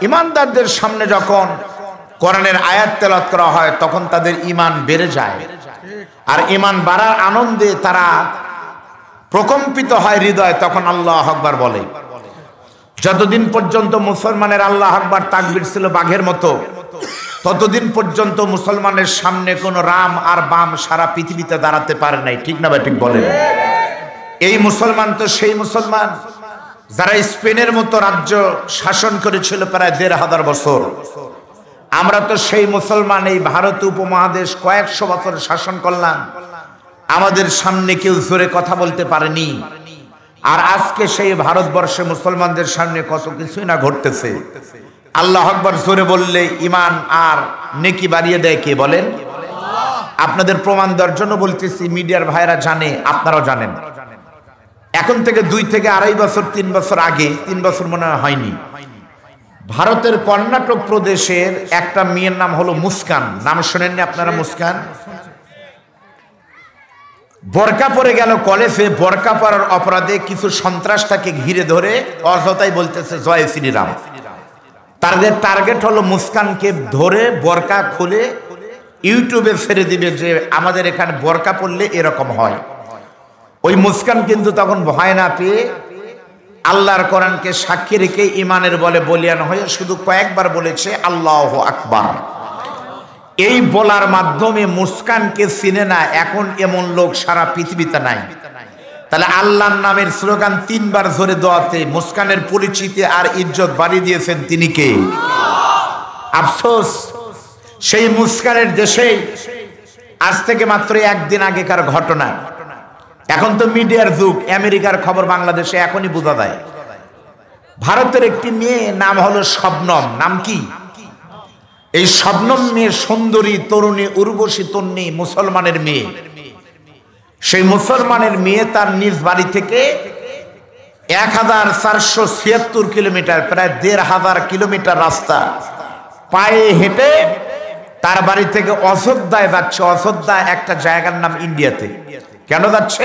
ইমানদারদের সামনে যখন কোরআনের আয়াত তেলাওয়াত করা হয় তখন তাদের ঈমান বেড়ে যায়, আর ঈমান বাড়ার আনন্দে তারা প্রকম্পিত হয় হৃদয়, তখন আল্লাহু আকবার বলে। যতদিন পর্যন্ত মুসলমানের আল্লাহু আকবার তাকবীর ছিল বাঘের মতো, ততদিন পর্যন্ত মুসলমানের সামনে কোনো রাম আর বাম সারা পৃথিবীতে দাঁড়াতে পারে নাই। ঠিক না ভাই? ঠিক বলেন। এই মুসলমান তো সেই মুসলমান যারা স্পেনের মতো রাজ্য শাসন করেছিল প্রায় 1500 বছর। আমরা তো সেই মুসলমান, এই ভারত উপমহাদেশ কয়েকশো বছর শাসন করলাম, আমাদের সামনে কেউ জোরে কথা বলতে পারেনি। আর আজকে সেই ভারতবর্ষে মুসলমানদের সামনে কত কিছুই না ঘটতেছে। আল্লাহু আকবার জোরে বললে ঈমান আর নেকি বাড়িয়ে দেয় কে বলেন? আপনাদের প্রমাণ দেওয়ার জন্য বলতেছি, মিডিয়ার ভাইরা জানে, আপনারাও জানেন। এখন থেকে 2 থেকে 2.5 বছর 3 বছর আগে, 3 বছর মনে হয়নি, ভারতের কর্ণাটক প্রদেশের একটা মেয়ের নাম হলো মুস্কান। নাম শোনেননি আপনারা? মুস্কান বোরকা পরে গেল কলেজে। বোরকা পরার অপরাধে কিছু সন্ত্রাস তাকে ঘিরে ধরে অযথাই বলতেছে জয় শ্রীরাম। তাদের টার্গেট হলো মুস্কানকে ধরে বোরকা খুলে ইউটিউবে ছেড়ে দিবে যে আমাদের এখানে বোরকা পরলে এরকম হয়। ওই মুস্কান কিন্তু তখন ভয় না পেয়ে আল্লাহর কোরআনকে সাক্ষী রেখে ইমানের বলে বলিয়ান হয়ে শুধু কয়েকবার বলেছে আল্লাহু আকবার। এই বলার মাধ্যমে মুস্কানকে চিনে না এখন এমন লোক সারা পৃথিবীতে নাই। তাহলে আল্লাহর নামের স্লোগান 3 বার জোরে দেওয়াতে মুস্কানের পরিচিতি আর ইজ্জত বাড়িয়ে দিয়েছেন তিনি কে? আফসোস, সেই মুস্কানের দেশে আজ থেকে মাত্র 1 দিন আগেকার ঘটনা। এখন তো মিডিয়ার যুগ, আমেরিকার খবর বাংলাদেশে এখনই বোঝা যায়। ভারতের একটি মেয়ে নাম হলো শবনম। নাম কি? এই শবনম মেয়ে সুন্দরী তরুণী উর্বশী তন্নী মুসলমানের মেয়ে। সেই মুসলমানের মেয়ে তার নিজ বাড়ি থেকে 1476 কিলোমিটার, প্রায় 1500 কিলোমিটার রাস্তা পায়ে হেঁটে তার বাড়ি থেকে অযোধ্যায় যাচ্ছে। অযোধ্যা একটা জায়গার নাম ইন্ডিয়াতে। কেন যাচ্ছে?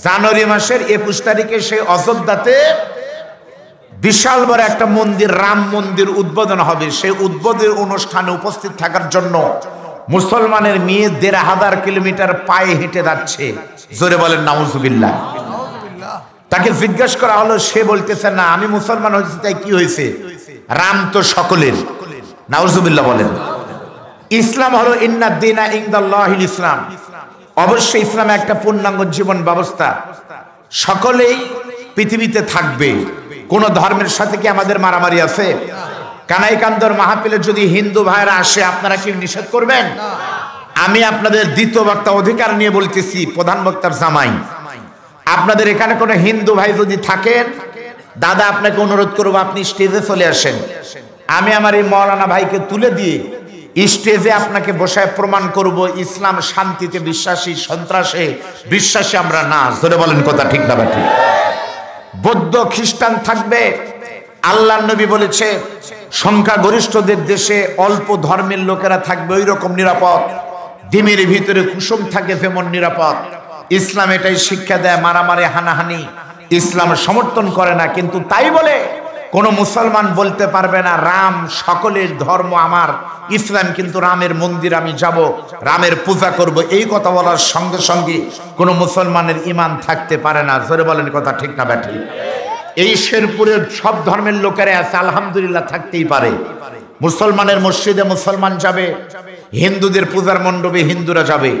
জানুয়ারি মাসের 21 তারিখে সেই অযোধ্যাতে বিশাল বড় একটা মন্দির, রাম মন্দির উদ্বোধন হবে। সেই উদ্বোধনের অনুষ্ঠানে উপস্থিত থাকার জন্য মুসলমানের মেয়ে 1500 কিলোমিটার পায়ে হেঁটে যাচ্ছে। জোরে বলেন নাউজুবিল্লাহ। তাকে জিজ্ঞাসা করা হলো, সে বলতেছে না আমি মুসলমান হয়েছি তাই কি হয়েছে, রাম তো সকলের। নাউজুবিল্লাহ বলেন। ইসলাম হলো ইন্নাদ দীনা ইনদাল্লাহিল ইসলাম। অবশ্যই ইসলামে একটা পূর্ণাঙ্গ জীবন ব্যবস্থা, সকলেই পৃথিবীতে থাকবে। কোন ধর্মের সাথে কি আমাদের মারামারি আছে? কানাইকান্দর মাহফিলে যদি হিন্দু ভাইরা আসে আপনারা কি নিষেধ করবেন? আমি আপনাদের দ্বিতীয় বক্তা অধিকার নিয়ে বলতেছি, প্রধান বক্তার জামাই। আপনাদের এখানে কোনো হিন্দু ভাই যদি থাকেন, দাদা আপনাকে অনুরোধ করবো আপনি স্টেজে চলে আসেন। আমি আমার এই মৌলানা ভাইকে তুলে দিয়ে স্টেজে আপনাকে বসায় প্রমাণ করব ইসলাম শান্তিতে বিশ্বাসী, সন্ত্রাসে বিশ্বাসী আমরা না। জোরে বলেন কথা ঠিক না বাকি? বৌদ্ধ খ্রিস্টান থাকবে। আল্লাহর নবী বলেছে সংখ্যাগরিষ্ঠদের দেশে অল্প ধর্মের লোকেরা থাকবে ওই রকম নিরাপদ, ডিমের ভিতরে কুসুম থাকে যেমন নিরাপদ। ইসলাম এটাই শিক্ষা দেয়। মারামারি হানাহানি ইসলাম সমর্থন করে না। কিন্তু তাই বলে কোন মুসলমান বলতে পারবে না রাম সকলের ধর্ম আমার, ইসলাম কিন্তু রামের মন্দির আমি যাব, রামের পূজা করব। এই কথা বলার সঙ্গে সঙ্গে কোন মুসলমানের ঈমান থাকতে পারে না। জোরে বলেন কথা ঠিক না ব্যাঠি? এই শেরপুরের সব ধর্মের লোকেরা আছে, আলহামদুলিল্লাহ থাকতেই পারে। মুসলমানের মসজিদে মুসলমান যাবে, হিন্দুদের পূজার মণ্ডপে হিন্দুরা যাবে।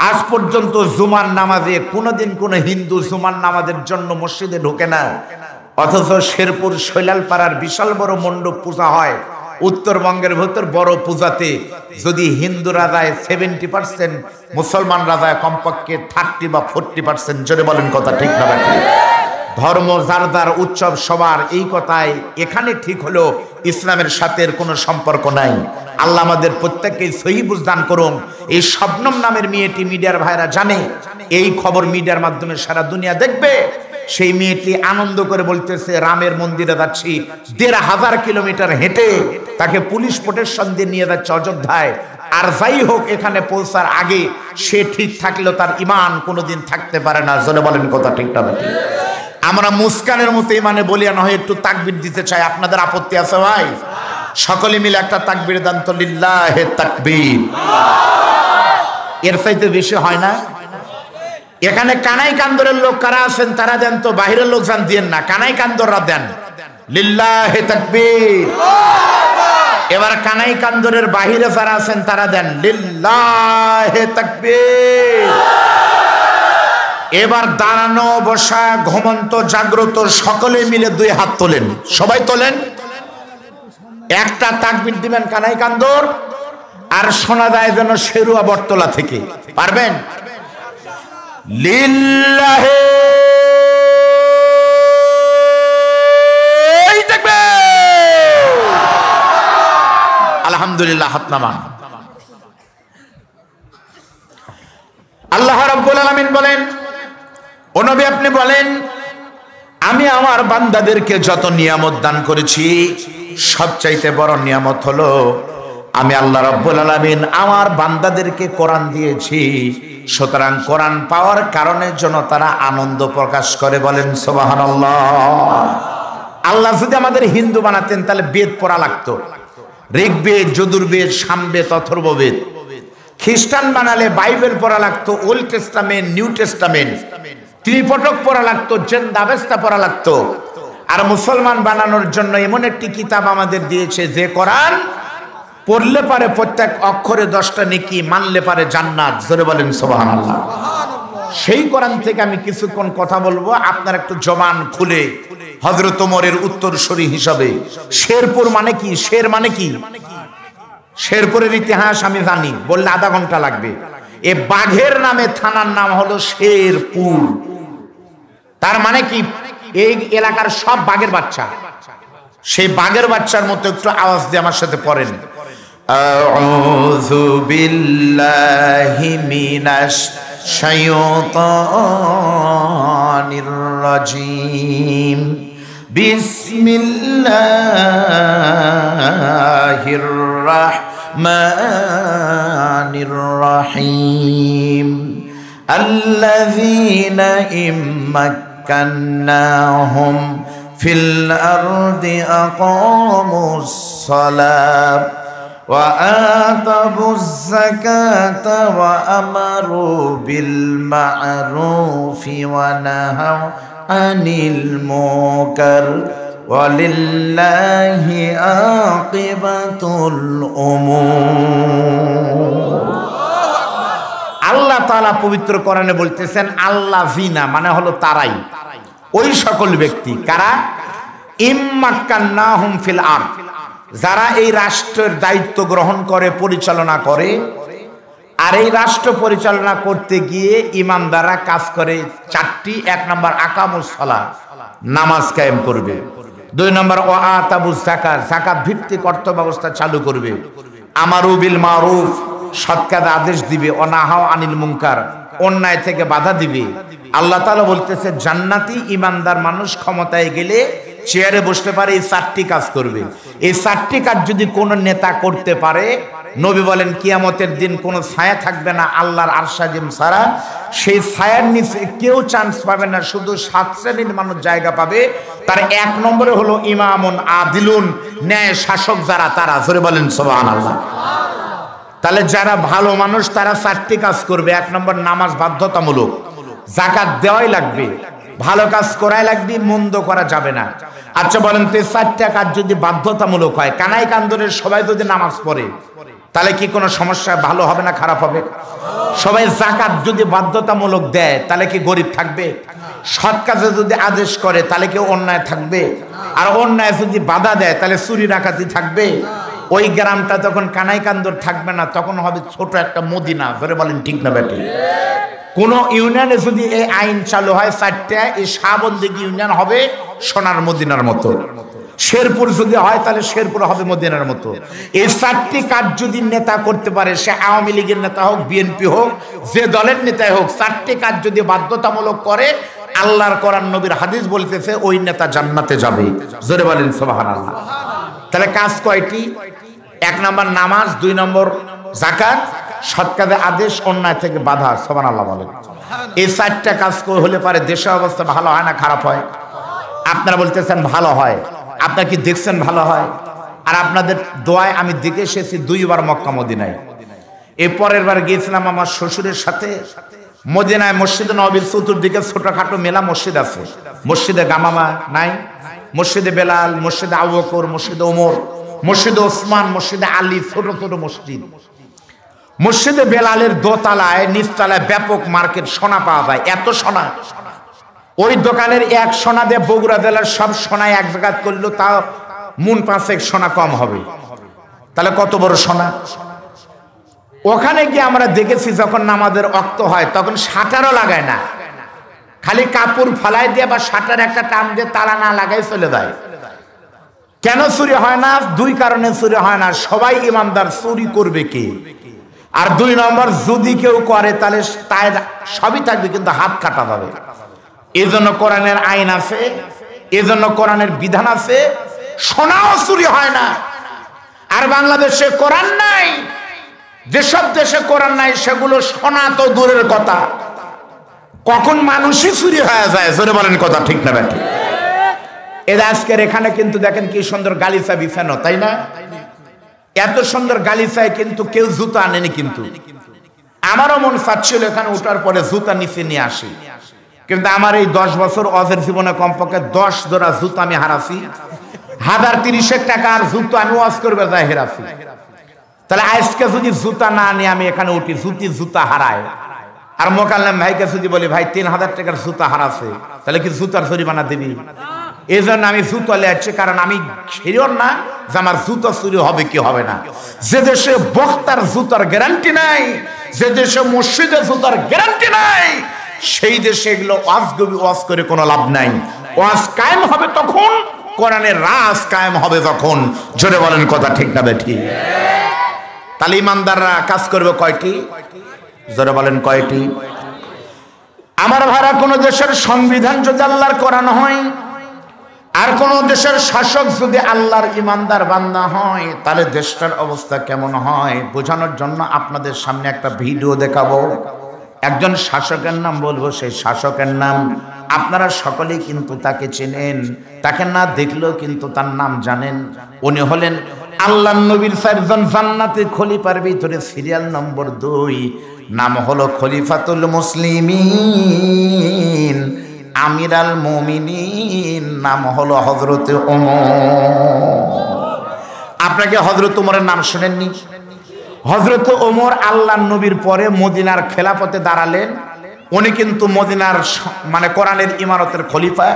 আজ পর্যন্ত জুমার নামাজে কোনোদিন কোন হিন্দু জুমার নামাজের জন্য মসজিদে ঢোকে না। অথচ শেরপুর শৈলালপাড়ার বিশাল বড় মণ্ডপ পূজা হয়। উত্তরবঙ্গের ভেতর বড় পূজাতে যদি হিন্দুরা যায় 70%, মুসলমানরা যায় কমপক্ষে 30 বা 40%। জোরে বলেন কথা ঠিক না ব্যাঠি? ধর্ম যার যার, উৎসব সবার, এই কথাই এখানে ঠিক হলো ইসলামের সাথে কোনো সম্পর্ক নাই। আল্লাহ আমাদের প্রত্যেককে সহি বুঝদান করুন। এই শবনম নামের মেয়েটি মিডিয়ার ভাইরা জানে, এই খবর মিডিয়ার মাধ্যমে সারা দুনিয়া দেখবে। সেই মেয়েটি আনন্দ করে বলতেছে রামের মন্দিরে যাচ্ছি। 1500 কিলোমিটার হেঁটে তাকে পুলিশ প্রোটেকশন দিয়ে নিয়ে যাচ্ছে অযোধ্যায়। আর যাই হোক, এখানে পৌঁছার আগে সে ঠিক থাকলেও তার ঈমান কোনোদিন থাকতে পারে না। জোরে বলেন কথা ঠিক না? আমরা মুস্কানের মতো ইমানে বলিয়া নয় একটু তাকবীর দিতে চাই। আপনাদের আপত্তি আছে ভাই? সকলে মিলে একটা তাকবীর দান তো, লিল্লাহে তাকবীর। এর চাইতে বেশি হয় না? এখানে কানাই কান্দরের লোক কারা আছেন তারা দেন তো, বাহিরের লোক যান দিয়েন না, কানাই কান্দররা দেন লিল্লাহে তাকবীর। এবার কানাই কান্দরের বাহিরে যারা আছেন তারা দেন লিল্লাহে তাকবীর। এবার দাঁড়ানো, বসা, ঘুমন্ত, জাগ্রত সকলে মিলে দুই হাত তোলেন, সবাই তোলেন। একটা তাকবীর দিবেন কানাই কান্দর, আর শোনা যায় যেন শেরুয়া বটতলা থেকে। পারবেন? লিল্লাহে তাকবীর। আলহামদুলিল্লাহ। হাত নামান। আল্লাহ রাব্বুল আলামিন বলেন, ও নবী আপনি বলেন, আমি আমার বান্দাদেরকে যত নিয়ামত দান করেছি সবচাইতে বড় নিয়ামত হলো আমি আল্লাহ রাব্বুল আলামিন আমার বান্দাদেরকে কোরআন দিয়েছি। সুতরাং কোরআন পাওয়ার কারণে যেন তারা আনন্দ প্রকাশ করে। বলেন সুবহানাল্লাহ। আল্লাহ যদি আমাদের হিন্দু বানাতেন তাহলে বেদ পড়া লাগতো, ঋগ্বেদ, যজুর্বেদ, সামবেদ, অথর্ববেদ। খ্রিস্টান বানালে বাইবেল পড়া লাগতো, ওল্ড টেস্টামেন্ট, নিউ টেস্টামেন্ট, ত্রিপটক পড়া লাগতো, জেন্দাবেস্তা পড়া লাগতো। আর মুসলমান বানানোর জন্য এমন একটি কিতাব আমাদের দিয়েছে যে কোরআন পড়লে পারে প্রত্যেক অক্ষরে 10টা নেকি, মানলে পারে জান্নাত। জোরে বলেন সুবহানাল্লাহ। সেই কোরআন থেকে আমি কিছুক্ষণ কথা বলবো, আপনার একটু জবান খুলে হযরত ওমরের উত্তরসূরি হিসাবে। শেরপুর মানে কি? শের মানে কি? শেরপুরের ইতিহাস আমি জানি, বললে আধা ঘন্টা লাগবে। এ বাঘের নামে থানার নাম হলো শেরপুর। তার মানে কি? এই এলাকার সব বাঘের বাচ্চা। সেই বাঘের বাচ্চার মতো একটু আওয়াজ দিয়ে আমার সাথে পড়েন, আউযু বিল্লাহি মিনাশ শাইতানির রাজিম, বিসমিল্লাহির রাহমানির রাহিম, আল্লাযীনা ইম্মাক্কান্নাহুম ফিল আরদি আকামুস সালাত ওয়া আতাবুজ যাকাতা ওয়া আমারু বিল মা'রুফি ওয়া নাহাউ আনিল মুনকার ওয়ালিল্লাহি আকিবাতুল উমুর। আল্লাহ তাআলা পবিত্র কোরআনে বলতেছেন আল্লাযিনা মানে হলো তারাই, ওই সকল ব্যক্তি কারা, ইম্মাক্কান্নাহুম ফিল আরদ, যারা এই রাষ্ট্রের দায়িত্ব গ্রহণ করে, পরিচালনা করে। আর এই রাষ্ট্র পরিচালনা করতে গিয়ে ইমানদাররা কাজ করে চারটি। 1 নম্বর আকামুস সালাত, নামাজ কায়েম করবে। 2 নম্বর ওয়া আতাবুজ যাকাত, যাকাত ভিত্তিক অর্থ ব্যবস্থা চালু করবে। আমারু বিল মারুফ, সৎ কাজে আদেশ দিবে। অনাহাও আনিল মুনকার, অন্যায় থেকে বাধা দিবে। আল্লাহ তাআলা বলতেছে জান্নাতি ইমানদার মানুষ ক্ষমতায় গেলে চেয়ারে বসতে পারে, এই 4টি কাজ করবে। এই 4টি কাজ যদি কোন নেতা করতে পারে, নবী বলেন কিয়ামতের দিন কোনো ছায়া থাকবে না আল্লাহর আরশ আজিম ছাড়া। সেই ছায়ার নিচে কেউ চান্স পাবে না, শুধু 7 শ্রেণীর মানুষ জায়গা পাবে। তার 1 নম্বরে হলো ইমামুন আদিলুন, ন্যায় শাসক যারা, তারা। জোরে বলেন সুবহানাল্লাহ। তাহলে যারা ভালো মানুষ তারা 4টি কাজ করবে। 1 নম্বর নামাজ বাধ্যতামূলক, যাকাত দেওয়াই লাগবে, ভালো কাজ করাই লাগবে, মন্দ করা যাবে না। আচ্ছা বলেন তো 4টা কাজ যদি বাধ্যতামূলক হয়, কানাই কান্দরের সবাই যদি নামাজ পড়ে তাহলে কি কোনো সমস্যা, ভালো হবে না খারাপ হবে? সবাই যাকাত যদি বাধ্যতামূলক দেয় তাহলে কি গরিব থাকবে? সৎ কাজে যদি আদেশ করে তাহলে কি অন্যায় থাকবে? আর অন্যায় যদি বাধা দেয় তাহলে চুরি ডাকাতি থাকবে? ওই গ্রামটা তখন কানাই কান্দর থাকবে না, তখন হবে ছোট একটা মদিনা। ধরে বলেন ঠিক না বেটি? কোন ইউনিয়নে যদি এই আইন চালু হয় 4টা, এই শাহবন্দিগি ইউনিয়ন হবে সোনার মদিনার মতো। শেরপুর যদি হয় তাহলে শেরপুর হবে মদিনার মতো। এই 4টি কাজ যদি নেতা করতে পারে, সে আওয়ামী লীগের নেতা হোক, বিএনপি হোক, যে দলের নেতাই হোক, 4টি কাজ যদি বাধ্যতামূলক করে, আল্লাহর কোরআন নবীর হাদিস বলতেছে ওই নেতা জান্নাতে যাবে। জোরে বলেন সুবহানাল্লাহ। তাহলে কাজ কয়টি? 1 নম্বর নামাজ, 2 নম্বর যাকাত, সৎ কাজে আদেশ, অন্যায় থেকে বাধা। সুবহানাল্লাহ বলেন। এই 4টা কাজ হলে পারে দেশের অবস্থা ভালো হয় না খারাপ হয়? আপনারা বলতেছেন ভালো হয়, আপনারা কি দেখছেন ভালো হয়? আর আপনাদের দোয়ায় আমি দেখে এসেছি 2 বার মক্কা মদিনায়। এই পরের বার গিয়েছিলাম আমার শ্বশুরের সাথে মদিনায়। মসজিদে নববীর চতুর্দিকে ছোটখাটো মেলা মসজিদ আছে। মসজিদে গামামা নাই, মসজিদে বেলাল, মসজিদে আবু বকর, মসজিদে ওমর, মসজিদে ওসমান, মসজিদে আলী, ছোট ছোট মসজিদ। মসজিদে বেলালের দোতলায় নিচতলায় ব্যাপক মার্কেট, সোনা পাওয়া যায়, এত সোনা। ওই দোকানের 1 সোনা দিয়ে বগুড়া জেলার সব সোনা এক জায়গা করলো তাও মুন 5 সোনা কম হবে। তাহলে কত বড় সোনা। ওখানে গিয়ে আমরা দেখেছি যখন নামাজের ওয়াক্ত হয় তখন শাটারও লাগায় না, খালি কাপড় ফালাই দিয়ে বা শাটার একটা টান দিয়ে তালা না লাগাই চলে যায়। কেন চুরি হয় না? 2 কারণে চুরি হয় না। সবাই ইমানদার, চুরি করবে কে? আর 2 নম্বর, যদি কেউ করে তাহলে তার সবই থাকবে কিন্তু হাত কাটা যাবে। এই জন্য কোরআনের আইন আছে, এই জন্য কোরআনের বিধান আছে, সোনাও চুরি হয় না। আর বাংলাদেশে কোরআন নাই, যেসব দেশে কোরআন নাই সেগুলো সোনা তো দূরের কথা, কখন মানুষই চুরি হয়ে যায়। জোরে বলেন কথা ঠিক না ব্যাঠি? এর আজকের এখানে কিন্তু দেখেন কি সুন্দর গালিচা বিছানো, তাই না? এত সুন্দর গালিচায় কিন্তু কেউ জুতা আনেনি। কিন্তু আমারও মন চাচ্ছিল এখানে ওঠার পরে জুতা নিচে নিয়ে আসি, কিন্তু আমার এই 10 বছর অজের জীবনে কমপক্ষে 10 জোড়া জুতা আমি হারাছি। 1030 টাকার জুতো আমি ওয়াজ করবে যাই হেরাছি। তাহলে আজকে যদি জুতা না নিয়ে আমি এখানে উঠি, জুতা হারায়, আর মোকাল্লাম ভাইকে যদি বলি ভাই 3000 টাকার জুতা হারাছে, তাহলে কি জুতার জরিমানা দিবি? এই জন্য আমি জুতো লেয়াচ্ছি, কারণ আমি শিওর না যে আমার জুতো চুরি হবে কি হবে না। যে দেশে বক্তার জুতার গ্যারান্টি নাই, যে দেশে মসজিদের জুতার গ্যারান্টি নাই, সেই দেশে এগুলো ওয়াজ করে কোনো লাভ নাই। ওয়াজ কায়েম হবে তখন, কোরআনের রাজ কায়েম হবে যখন। জোরে বলেন কথা ঠিক না বেঠি? তাহলে ইমানদাররা কাজ করবে কয়টি? জোরে বলেন কয়টি? আমার ভাড়া কোন দেশের সংবিধান যদি আল্লাহর কোরআন হয়, আর কোন দেশের শাসক যদি আল্লাহর ইমানদার বান্দা হয়, তাহলে দেশটার অবস্থা কেমন হয় বোঝানোর জন্য আপনাদের সামনে একটা ভিডিও দেখাবো। একজন শাসকের নাম বলবো, সেই শাসকের নাম আপনারা সকলেই কিন্তু তাকে চেনেন, তাকে না দেখলেও কিন্তু তার নাম জানেন। উনি হলেন আল্লাহর নবীর 4 জন জান্নাতি খলিফার ভিতরে সিরিয়াল নম্বর 2, নাম হলো খলিফাতুল মুসলিমিন, আমিরাল মুমিনিন, নাম হলো হযরতে ওমর। আপনাকে হযরত ওমরের নাম শুনেননি? হযরত ওমর আল্লাহর নবীর পরে মদিনার খেলাফতে দাঁড়ালেন। উনি কিন্তু মদিনার মানে কোরআনের ইমারতের খলিফা।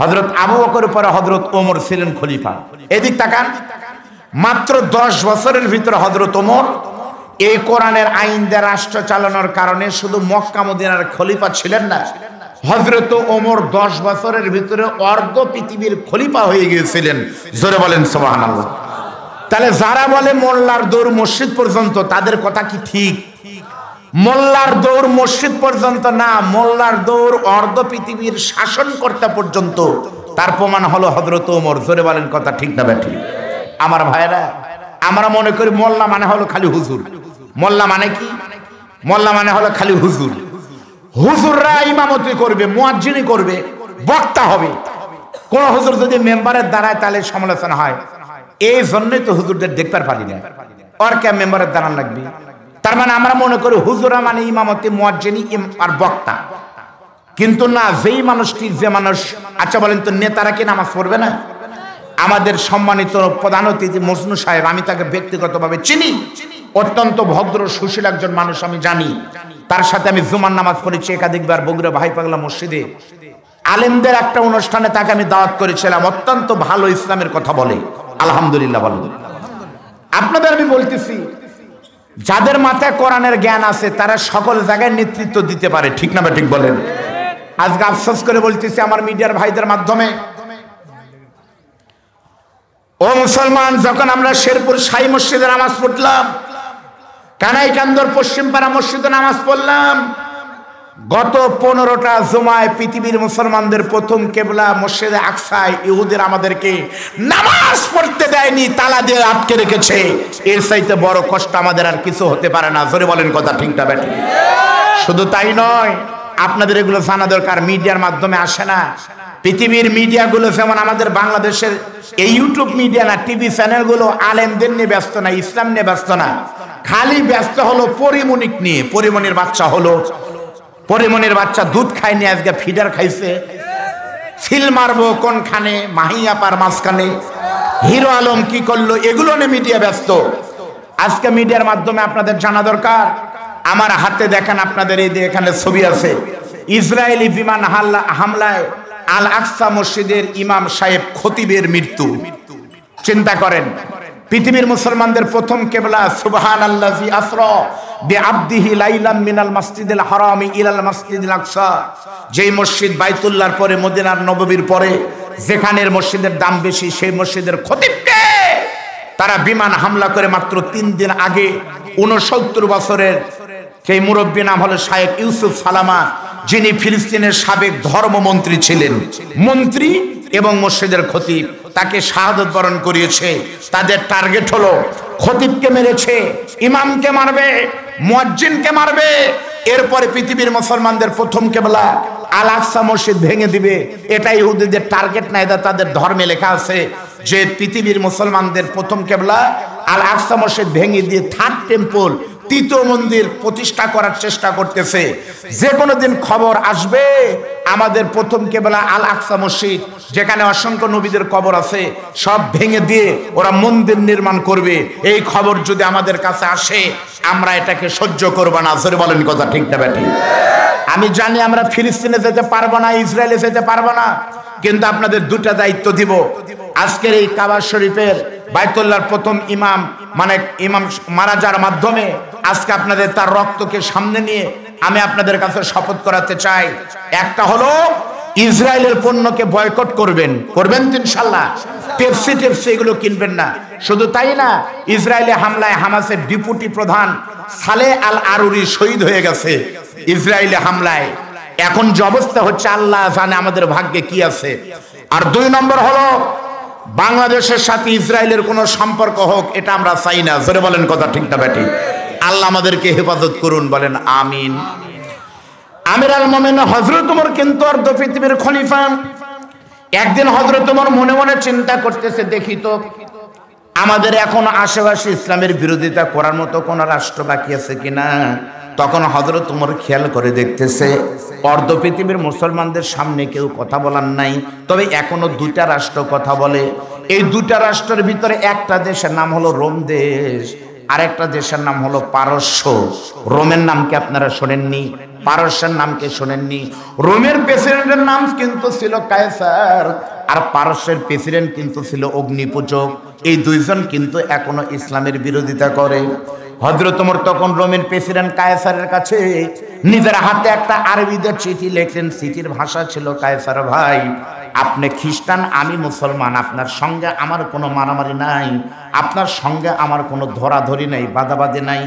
হযরত আবু বকরের পরে হযরত ওমর ছিলেন খলিফা। এদিক তাকান, মাত্র 10 বছরের ভিতরে হযরত ওমর এই কোরআনের আইন দিয়ে রাষ্ট্র চালানোর কারণে শুধু মক্কা মদিনার খলিফা ছিলেন না, হযরত ওমর 10 বছরের ভিতরে অর্ধ পৃথিবীর খলিফা হয়ে গিয়েছিলেন। জোরে বলেন সুবহানাল্লাহ। তাহলে যারা বলে মোল্লার দৌড় মসজিদ পর্যন্ত, তাদের কথা কি ঠিক? মোল্লার দৌড় মসজিদ পর্যন্ত না, মোল্লার দৌড় অর্ধ পৃথিবীর শাসনকর্তা পর্যন্ত। তার প্রমাণ হলো হযরত ওমর। জোরে বলেন কথা ঠিক না বেঠিক? আমার ভাইরা, আমরা মনে করি মোল্লা মানে হলো খালি হুজুর। মোল্লা মানে কি? মোল্লা মানে হলো খালি হুজুর। হুজুররা ইমামতি করবে, মুয়াজ্জিনি করবে, বক্তা হবে। কোন হুজুর যদি মেম্বারের দাঁড়ায় তাহলে সমালোচনা হয়। এই জন্যই তো হুজুরদের দেখতে পারি না, আর কে মেম্বারের দাঁড়ান লাগবে। তার মানে আমরা মনে করি হুজুরা মানে ইমামতি, মুয়াজ্জিনি আর বক্তা। কিন্তু না, যেই মানুষটি, যে মানুষ, আচ্ছা বলেন তো নেতারা কি নামাজ পড়বে না? আমাদের সম্মানিত প্রধান অতিথি মজনু সাহেব, আমি তাকে ব্যক্তিগতভাবে চিনি, অত্যন্ত ভদ্র সুশীল একজন মানুষ আমি জানি। তার সাথে আমি জুমার নামাজ পড়েছি একাধিকবার বগুড়া ভাই পাগলা মসজিদে। আলেমদের একটা অনুষ্ঠানে তাকে আমি দাওয়াত করেছিলাম। অত্যন্ত ভালো ইসলামের কথা বলে, আলহামদুলিল্লাহ বলেন। আপনাদের আমি বলতেছি, যাদের মাথায় কোরআনের জ্ঞান আছে তারা সকল জায়গায় নেতৃত্ব দিতে পারে, ঠিক না ঠিক বলেন? আজকে আফসোস করে বলতেছি আমার মিডিয়ার ভাইদের মাধ্যমে, ও মুসলমান, যখন আমরা শেরপুর শাহী মসজিদে নামাজ পড়লাম, কানাইকান্দর পশ্চিমপাড়া মসজিদে নামাজ পড়লাম, গত 15টা জুমায় পৃথিবীর মুসলমানদের প্রথম কেবলা মসজিদে আকসায় ইহুদিরা আমাদেরকে নামাজ পড়তে দেয়নি, তালা দিয়ে আটকে রেখেছে। এর চাইতে বড় কষ্ট আমাদের আর কিছু হতে পারে না। জোরে বলেন কথা ঠিক না বেঠিক? শুধু তাই নয়, আপনাদের এগুলো জানা দরকার, মিডিয়ার মাধ্যমে আসে না। পৃথিবীর মিডিয়াগুলো যেমন আমাদের বাংলাদেশের এই ইউটিউব মিডিয়া না, টিভি চ্যানেলগুলো আলেমদের নিয়ে ব্যস্ত না, ইসলাম নিয়ে ব্যস্ত না, খালি ব্যস্ত হলো পরিমণিক নিয়ে। পরিমণির বাচ্চা হলো, পরিমণির বাচ্চা দুধ খায়নি, আজকে ফিডার খাইছে। সিল মারবো কোনখানে, মাহিয়াপার মাঝখানে, হিরো আলম কি করলো, এগুলো নিয়ে মিডিয়া ব্যস্ত। আজকে মিডিয়ার মাধ্যমে আপনাদের জানা দরকার, আমার হাতে দেখেন, আপনাদের এই যে এখানে ছবি আছে, ইসরায়েলি বিমান হামলায় আল আকসা মসজিদের ইমাম সাহেব খতিবের মৃত্যু। চিন্তা করেন, পৃথিবীর মুসলমানদের প্রথম কিবলা সুবহানাল্লাযী আসরা বিআবদিহি লাইলাম মিনাল মাসজিদিল হারামি ইলাল মাসজিদিল আকসা, যেই মসজিদ বাইতুল্লাহর পরে, মদিনার নববীর পরে যেখানের মসজিদের দাম বেশি, সেই মসজিদের খতিবকে তারা বিমান হামলা করে মাত্র 3 দিন আগে 69 বছরের সেই মুরব্বী, নাম হলো শায়েখ ইউসুফ সালামা, যিনি ফিলিস্তিনের সাবেক ধর্মমন্ত্রী ছিলেন, মন্ত্রী এবং মসজিদের খতিব, তাকে শাহাদত বরণ করিয়েছে। তাদের টার্গেট হলো খতিবকে মেরেছে, ইমামকে মারবে, মুয়াজ্জিনকে মারবে, এরপরে পৃথিবীর মুসলমানদের প্রথম কিবলা আল আকসা মসজিদ ভেঙে দিবে। এটাই ইহুদিদের টার্গেট না, এটা তাদের ধর্মে লেখা আছে যে পৃথিবীর মুসলমানদের প্রথম কিবলা আল আকসা মসজিদ ভেঙে দিয়ে থার্ড টেম্পল, তৃতীয় মন্দির প্রতিষ্ঠা করার চেষ্টা করতেছে। যে কোনো দিন খবর আসবে আমাদের প্রথম কিবলা আল আকসা মসজিদ, যেখানে অসংখ্য নবীদের কবর আছে, সব ভেঙে দিয়ে ওরা মন্দির নির্মাণ করবে। এই খবর যদি আমাদের কাছে আসে, আমরা এটাকে সহ্য করব না। জোরে বলেন কথা ঠিক না ব্যাটি? আমি জানি আমরা ফিলিস্তিনে যেতে পারবো না, ইসরায়েলে যেতে পারবো না, কিন্তু আপনাদের দুটা দায়িত্ব দিব। আজকের এই কাবা শরীফের বাইতুল্লাহর প্রথম ইমাম, মানে ইমাম মারা যাওয়ার মাধ্যমে আজকে আপনাদের তার রক্তকে সামনে নিয়ে আমি আপনাদের কাছে শপথ করাতে চাই। একটা হলো ইসরায়েলের পণ্যকে বয়কট করবেন তো ইনশাআল্লাহ। পেপসি এগুলো কিনবেন না। শুধু তাই না, ইসরায়েলে হামলায় হামাসের ডেপুটি প্রধান সালে আল আরুরি শহীদ হয়ে গেছে ইসরায়েলে হামলায়। এখন যে অবস্থা হচ্ছে, আল্লাহ জানে আমাদের ভাগ্যে কি আছে। আর 2 নম্বর হলো বাংলাদেশের সাথে ইসরায়েলের কোনো সম্পর্ক হোক, এটা আমরা চাই না। জোরে বলেন কথা ঠিক না ব্যাটি? আল্লাহ আমাদেরকে হেফাজত করুন, বলেন আমিন। আমির আল মোমেন হযরত ওমর কিন্তু অর্ধ পৃথিবীর খলিফা। একদিন হযরত ওমর মনে মনে চিন্তা করতেছে, দেখি তো আমাদের এখন আশেপাশে ইসলামের বিরোধিতা করার মতো কোন রাষ্ট্র বাকি আছে কিনা। তখন হযরত ওমর খেয়াল করে দেখতেছে অর্ধ পৃথিবীর মুসলমানদের সামনে কেউ কথা বলার নাই, তবে এখনো 2টা রাষ্ট্র কথা বলে। এই 2টা রাষ্ট্রের ভিতরে একটা দেশের নাম হলো রোম দেশ, আরেকটা দেশের নাম হলো পারস্য। রোমের নামকে আপনারা শোনেননি, পারস্যের নামকে শোনেননি। রোমের প্রেসিডেন্টের নাম কিন্তু ছিল কায়সার, আর পারস্যের প্রেসিডেন্ট কিন্তু ছিল অগ্নিপূজক। এই 2 জন কিন্তু এখনো ইসলামের বিরোধিতা করে। হযরত ওমর তখন রোমের প্রেসিডেন্ট কায়সারের কাছে নিজের হাতে একটা আরবিতে চিঠি লিখলেন। চিঠির ভাষা ছিল, কায়সার ভাই, আপনি খ্রিস্টান, আমি মুসলমান, আপনার সঙ্গে আমার কোনো মারামারি নাই, আপনার সঙ্গে আমার কোনো ধরাধরি নাই, বাদাবাদি নাই,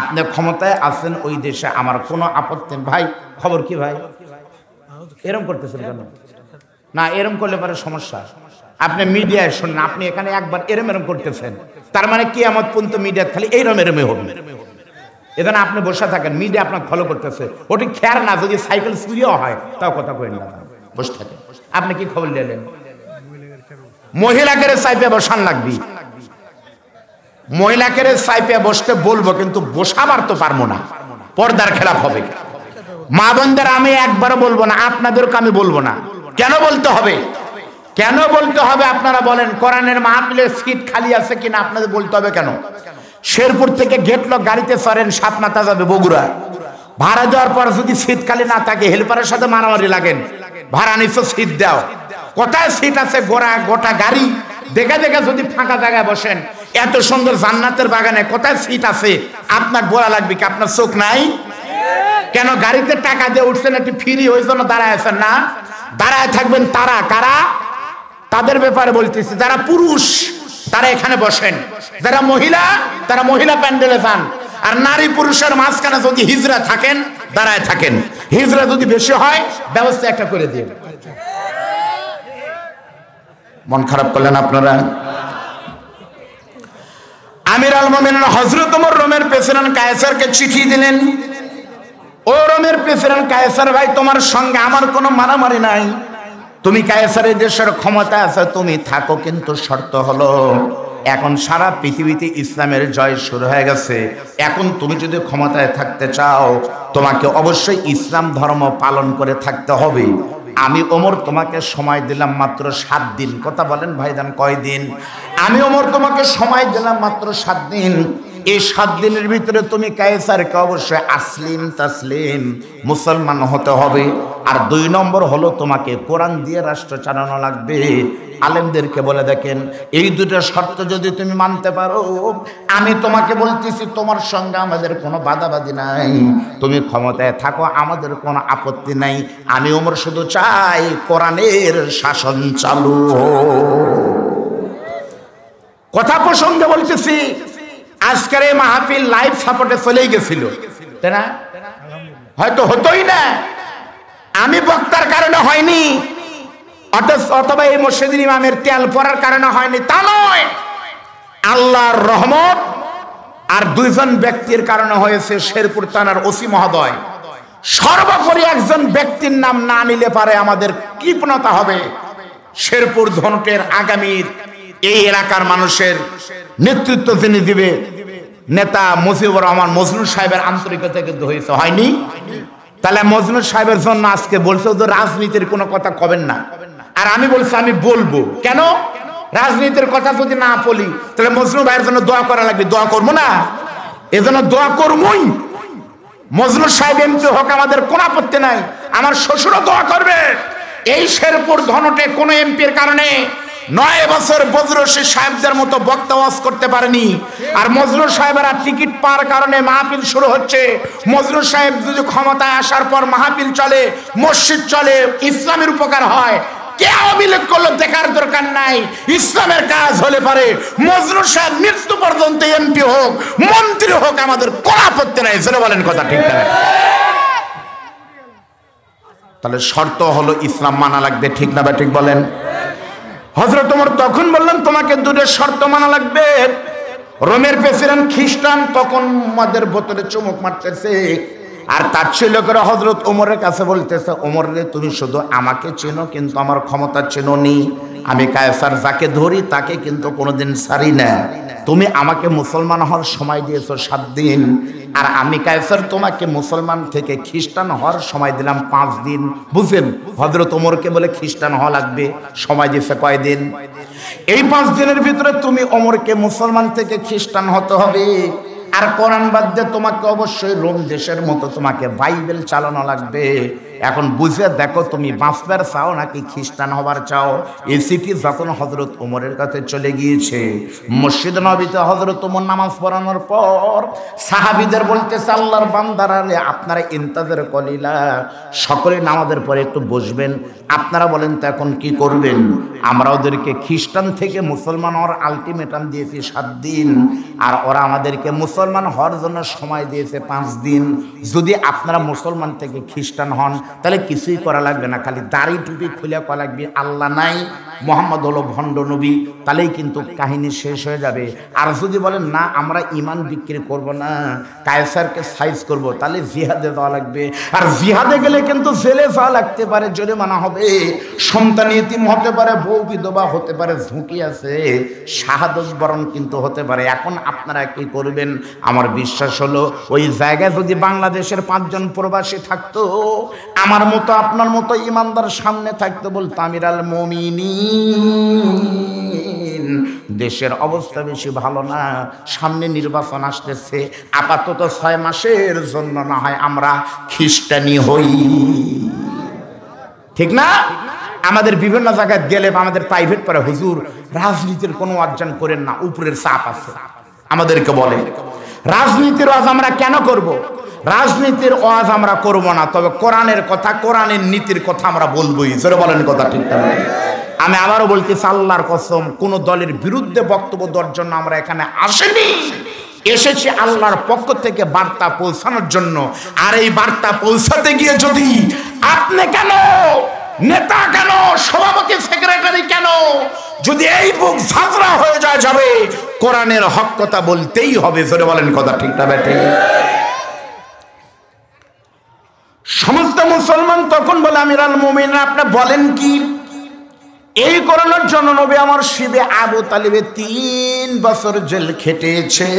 আপনি ক্ষমতায় আছেন ওই দেশে, আমার কোনো আপত্তি। ভাই খবর কি ভাই? এরম করতেছেন কেন? না, এরম করলে পরে সমস্যা। আপনি মিডিয়ায় শুনুন, আপনি এখানে একবার এরম করতেছেন, তার মানে কিয়ামত পর্যন্ত মিডিয়া খালি এইরম হবে। এখানে আপনি বসে থাকেন, মিডিয়া আপনাকে ফলো করতেছে, ওটি খেয়ার না। যদি সাইকেল চুরিও হয় তাও কথা কইেন না, বসে থাকেন। আপনি কি খবর নিলেন? মহিলাকে সাইপে বসান লাগবি, মহিলাকে সাইপে বসতে বলবো, কিন্তু বসাবার তো পারবো না, পর্দার খেলাপ হবে। মা বোনদের আমি একবারও বলবো না, আপনাদেরকে আমি বলবো না। কেন বলতে হবে? কেন বলতে হবে আপনারা বলেন? কোরআনের মাহফিলের সিট খালি আছে কিনা আপনাদের বলতে হবে কেন? শেরপুর থেকে গেটলক গাড়িতে চড়েন, সাতমাথা যাবে বগুড়া, ভাড়া দেওয়ার পর যদি সিট খালি না থাকে, হেল্পারের সাথে মারামারি লাগেন, ভাড়া নিচ্ছ সিট দাও। কোথায় সিট আছে? গোটা গাড়ি দেখে দেখে যদি ফাঁকা জায়গায় বসেন, এত সুন্দর জান্নাতের বাগানে কোথায় সিট আছে আপনার বলা লাগবে কি? আপনার চোখ নাই কেন? গাড়িতে টাকা দিয়ে উঠছেন, একটু ফ্রি হয়েছে না, দাঁড়ায় আছেন না? দাঁড়ায় থাকবেন। তারা কারা? তাদের ব্যাপারে বলতেছি, যারা পুরুষ তারা এখানে বসেন, যারা মহিলা তারা মহিলা প্যান্ডেলে যান। আর নারী পুরুষের মাঝখানে যদি হিজড়া থাকেন, দাঁড়ায় থাকেন। হিজড়া যদি বেশি হয়, ব্যবস্থা একটা করে দিন। মন খারাপ করলেন আপনারা? আমির আল মোমিনিন হযরত ওমর রোমের প্রেসিডেন্ট কায়সারকে চিঠি দিলেন। ও রোমের প্রেসিডেন্ট কায়সার ভাই, তোমার সঙ্গে আমার কোনো মারামারি নাই, তুমি কায়সারের দেশের ক্ষমতা আছে, তুমি থাকো, কিন্তু শর্ত হলো এখন সারা পৃথিবীতে ইসলামের জয় শুরু হয়ে গেছে। এখন তুমি যদি ক্ষমতায় থাকতে চাও, তোমাকে অবশ্যই ইসলাম ধর্ম পালন করে থাকতে হবে। আমি ওমর তোমাকে সময় দিলাম মাত্র 7 দিন। কথা বলেন ভাইজান, কয়দিন? আমি ওমর তোমাকে সময় দিলাম মাত্র 7 দিন। এই 7 দিনের ভিতরে তুমি কায়সারকে অবশ্যই আসলিম তাসলিম মুসলমান হতে হবে। আর 2 নম্বর হলো তোমাকে কোরআন দিয়ে রাষ্ট্র চালানো লাগবে। আলেমদেরকে বলে দেখেন, এই 2টা শর্ত যদি তুমি মানতে পারো, আমি তোমাকে বলতেছি তোমার সঙ্গে আমাদের কোনো বাধাবাধি নাই, তুমি ক্ষমতায় থাকো, আমাদের কোনো আপত্তি নাই। আমি ওমর শুধু চাই কোরআনের শাসন চালু হোক। কথা প্রসঙ্গে বলতেছি, আজকের এই মাহফিল লাইভ সাপোর্টে চলেই গেছিল, তাই না? হয়তো হতোই না, আমি বক্তার কারণে হয়নি, অথবা এই মসজিদের ইমামের তেল পড়ার কারণে হয়নি, তা নয়। আল্লাহর রহমত আর 2 জন ব্যক্তির কারণে হয়েছে। শেরপুর থানার ওসি মহোদয়, সর্বোপরি একজন ব্যক্তির নাম না নিলে পারে আমাদের কৃপণতা হবে। শেরপুর ধনটের আগামীর এই এলাকার মানুষের নেতৃত্ব যিনি দিবে, নেতা মুজিবুর রহমান মজনু সাহেবের আন্তরিকতা কিন্তু হয়েছে, হয়নি? তাহলে মজনু সাহেবের জন্য আজকে বলছে তো রাজনীতির কোনো কথা কবেন না। আর আমি বলছি আমি বলবো কেন? রাজনীতির কথা যদি না বলি তাহলে মজনু ভাইয়ের জন্য দোয়া করা লাগবে, দোয়া করবো না? এজন্য দোয়া করবই। মজনু সাহেব এমপি হোক, আমাদের কোনো আপত্তি নাই, আমার শ্বশুরও দোয়া করবে। এই শেরপুর ধনটে কোনো এমপির কারণে 9 বছর বজরশী সাহেবদের মতো বক্তা ওয়াজ করতে পারেনি। আর মজনু সাহেবেরা টিকিট পাওয়ার কারণে মাহফিল শুরু হচ্ছে। মজনু সাহেব যদি ক্ষমতায় আসার পর মাহফিল চলে, মসজিদ চলে, ইসলামের উপকার হয়। কে অভিলেখ করলো দেখার দরকার নাই, ইসলামের কাজ হলে পারে মজনু সাহেব মৃত্যু পর্যন্ত এমপি হোক, মন্ত্রী হোক, আমাদের কোনো আপত্তি নাই। জোরে বলেন, কথা ঠিক না? তাহলে শর্ত হলো ইসলাম মানা লাগবে, ঠিক না? ঠিক বলেন। হযরত ওমর তখন বললেন তোমাকে 2টা শর্ত মানা লাগবে। রোমের প্রেসিডেন্ট খ্রিস্টান, তখন মদের বোতলে চুমুক মারতেছে, আর তাচ্ছিল্য করে হযরত ওমরের কাছে বলতেছে, ওমর রে, তুমি শুধু আমাকে চেনো, কিন্তু আমার ক্ষমতা চেনো নি। আমি কায়সার যাকে ধরি তাকে কিন্তু কোনোদিন ছাড়ি না। তুমি আমাকে মুসলমান হওয়ার সময় দিয়েছো 7 দিন, আর আমি কায়সার তোমাকে মুসলমান থেকে খ্রিস্টান হওয়ার সময় দিলাম 5 দিন। বুঝলেন? হযরত ওমরকে বলে খ্রিস্টান হওয়া লাগবে, সময় দিয়েছে কয়দিন? এই 5 দিনের ভিতরে তুমি ওমরকে মুসলমান থেকে খ্রিস্টান হতে হবে। আর কোরআন বাদ দিয়ে তোমাকে অবশ্যই রোম দেশের মতো তোমাকে বাইবেল চালানো লাগবে। এখন বুঝে দেখো তুমি বাঁচবার চাও নাকি খ্রিস্টান হবার চাও। এই চিঠি যখন হযরত ওমরের কাছে চলে গিয়েছে, মসজিদ নববীতে হযরত ওমর নামাজ পড়ানোর পর সাহাবীদের বলতেছে, আল্লাহর বান্দারা, আপনারা ইন্তাজার কলিলা, সকলে নামাজের পরে একটু বসবেন, আপনারা বলেন তো এখন কি করবেন? আমরা ওদেরকে খ্রিস্টান থেকে মুসলমান হওয়ার আলটিমেটাম দিয়েছি 7 দিন, আর ওরা আমাদেরকে মুসলমান হওয়ার জন্য সময় দিয়েছে 5 দিন। যদি আপনারা মুসলমান থেকে খ্রিস্টান হন তাহলে কিছুই করা লাগবে না, খালি দাড়ি টুপি খুলে করা লাগবে আল্লাহ নাই, মোহাম্মদ হলো ভণ্ড নবী, তাহলেই কিন্তু কাহিনী শেষ হয়ে যাবে। আর যদি বলেন না আমরা ইমান বিক্রি করব না, কায়সারকে সাইজ করব, তাহলে জিহাদে যাওয়া লাগবে। আর জিহাদে গেলে কিন্তু জেলে যাওয়া লাগতে পারে, জরিমানা হবে, সন্তান ইতিম হতে পারে, বউ বিধবা হতে পারে, ঝুঁকি আছে, শাহাদত বরণ কিন্তু হতে পারে। এখন আপনারা কি করবেন? আমার বিশ্বাস হলো ওই জায়গায় যদি বাংলাদেশের 5 জন প্রবাসী থাকতো, আমার মতো আপনার মতো ইমানদার সামনে থাকতো, বলতো আমিরাল মুমিনিন, দেশের অবস্থা বেশি ভালো না, সামনে নির্বাচন আসতেছে, আপাতত 6 মাসের জন্য না হয় আমরা খ্রিস্টানি হই, ঠিক না? আমাদের বিভিন্ন জায়গায় গেলে আমাদের প্রাইভেট পরে, হুজুর রাজনীতির কোনো অর্জন করেন না, উপরের চাপ আছে, আমাদেরকে বলে। রাজনীতির ওয়াজ আমরা কেন করব? রাজনীতির ওয়াজ আমরা করব না, তবে কোরআনের কথা, কোরআনের নীতির কথা আমরা বলবোই। জোরে বলেন, কথা ঠিক না? আমি আবারও বলতেছি, আল্লাহর কসম, কোন দলের বিরুদ্ধে বক্তব্য দেওয়ার জন্য আমরা এখানে আসিনি, এসেছি আল্লাহর পক্ষ থেকে বার্তা পৌঁছানোর জন্য। আর এই বার্তা পৌঁছাতে গিয়ে যদি আপনি কেন, নেতা কেন, সভাপতি সেক্রেটারি কেন, যদি এই বুক ঝাঁঝরা হয়ে যাবে, কোরআনের হক কথা বলতেই হবে। জোরে বলেন, কথা ঠিক না? বেঠিক? সমস্ত মুসলমান তখন বলে, আমিরাল মুমিনিন আপনি বলেন কি? এই করোনার জন্য নবী আমার শিবে আবু তালিবে 3 বছর জেল খেটেছে,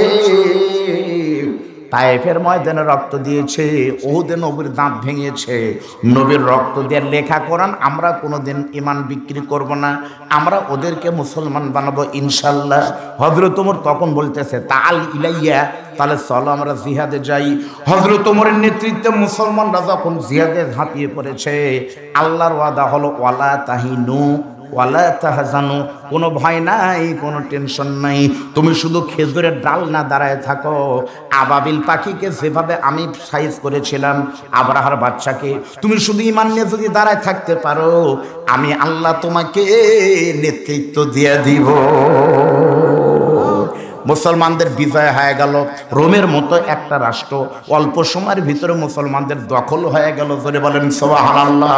তায়েফের ময়দানে রক্ত দিয়েছে, ওহুদে নবীর দাঁত ভেঙেছে, নবীর রক্ত দিয়ে লেখা কোরআন আমরা কোনোদিন ঈমান বিক্রি করব না, আমরা ওদেরকে মুসলমান বানাবো ইনশাল্লাহ। হযরত ওমর তখন বলতেছে তাল ইলাইয়া, তাহলে চলো আমরা জিহাদে যাই। হযরত ওমরের নেতৃত্বে মুসলমানরা যখন জিহাদে ঝাঁপিয়ে পড়েছে, আল্লাহর ওয়াদা হলো ওয়ালা তাহিনু ওয়ালা তাহজানু, কোনো ভয় নাই, কোনো টেনশন নাই, তুমি শুধু খেজুরের ডাল না দাঁড়ায় থাকো। আবাবিল পাখিকে যেভাবে আমি সাইজ করেছিলাম আবরাহার বাচ্চাকে, তুমি শুধু ঈমান নিয়ে যদি দাঁড়ায় থাকতে পারো, আমি আল্লাহ তোমাকে নেতৃত্ব দিয়ে দিব। মুসলমানদের বিজয় হয়ে গেল। রোমের মতো একটা রাষ্ট্র অল্প সময়ের ভিতরে মুসলমানদের দখল হয়ে গেল। জোরে বলেন সুবহানাল্লাহ।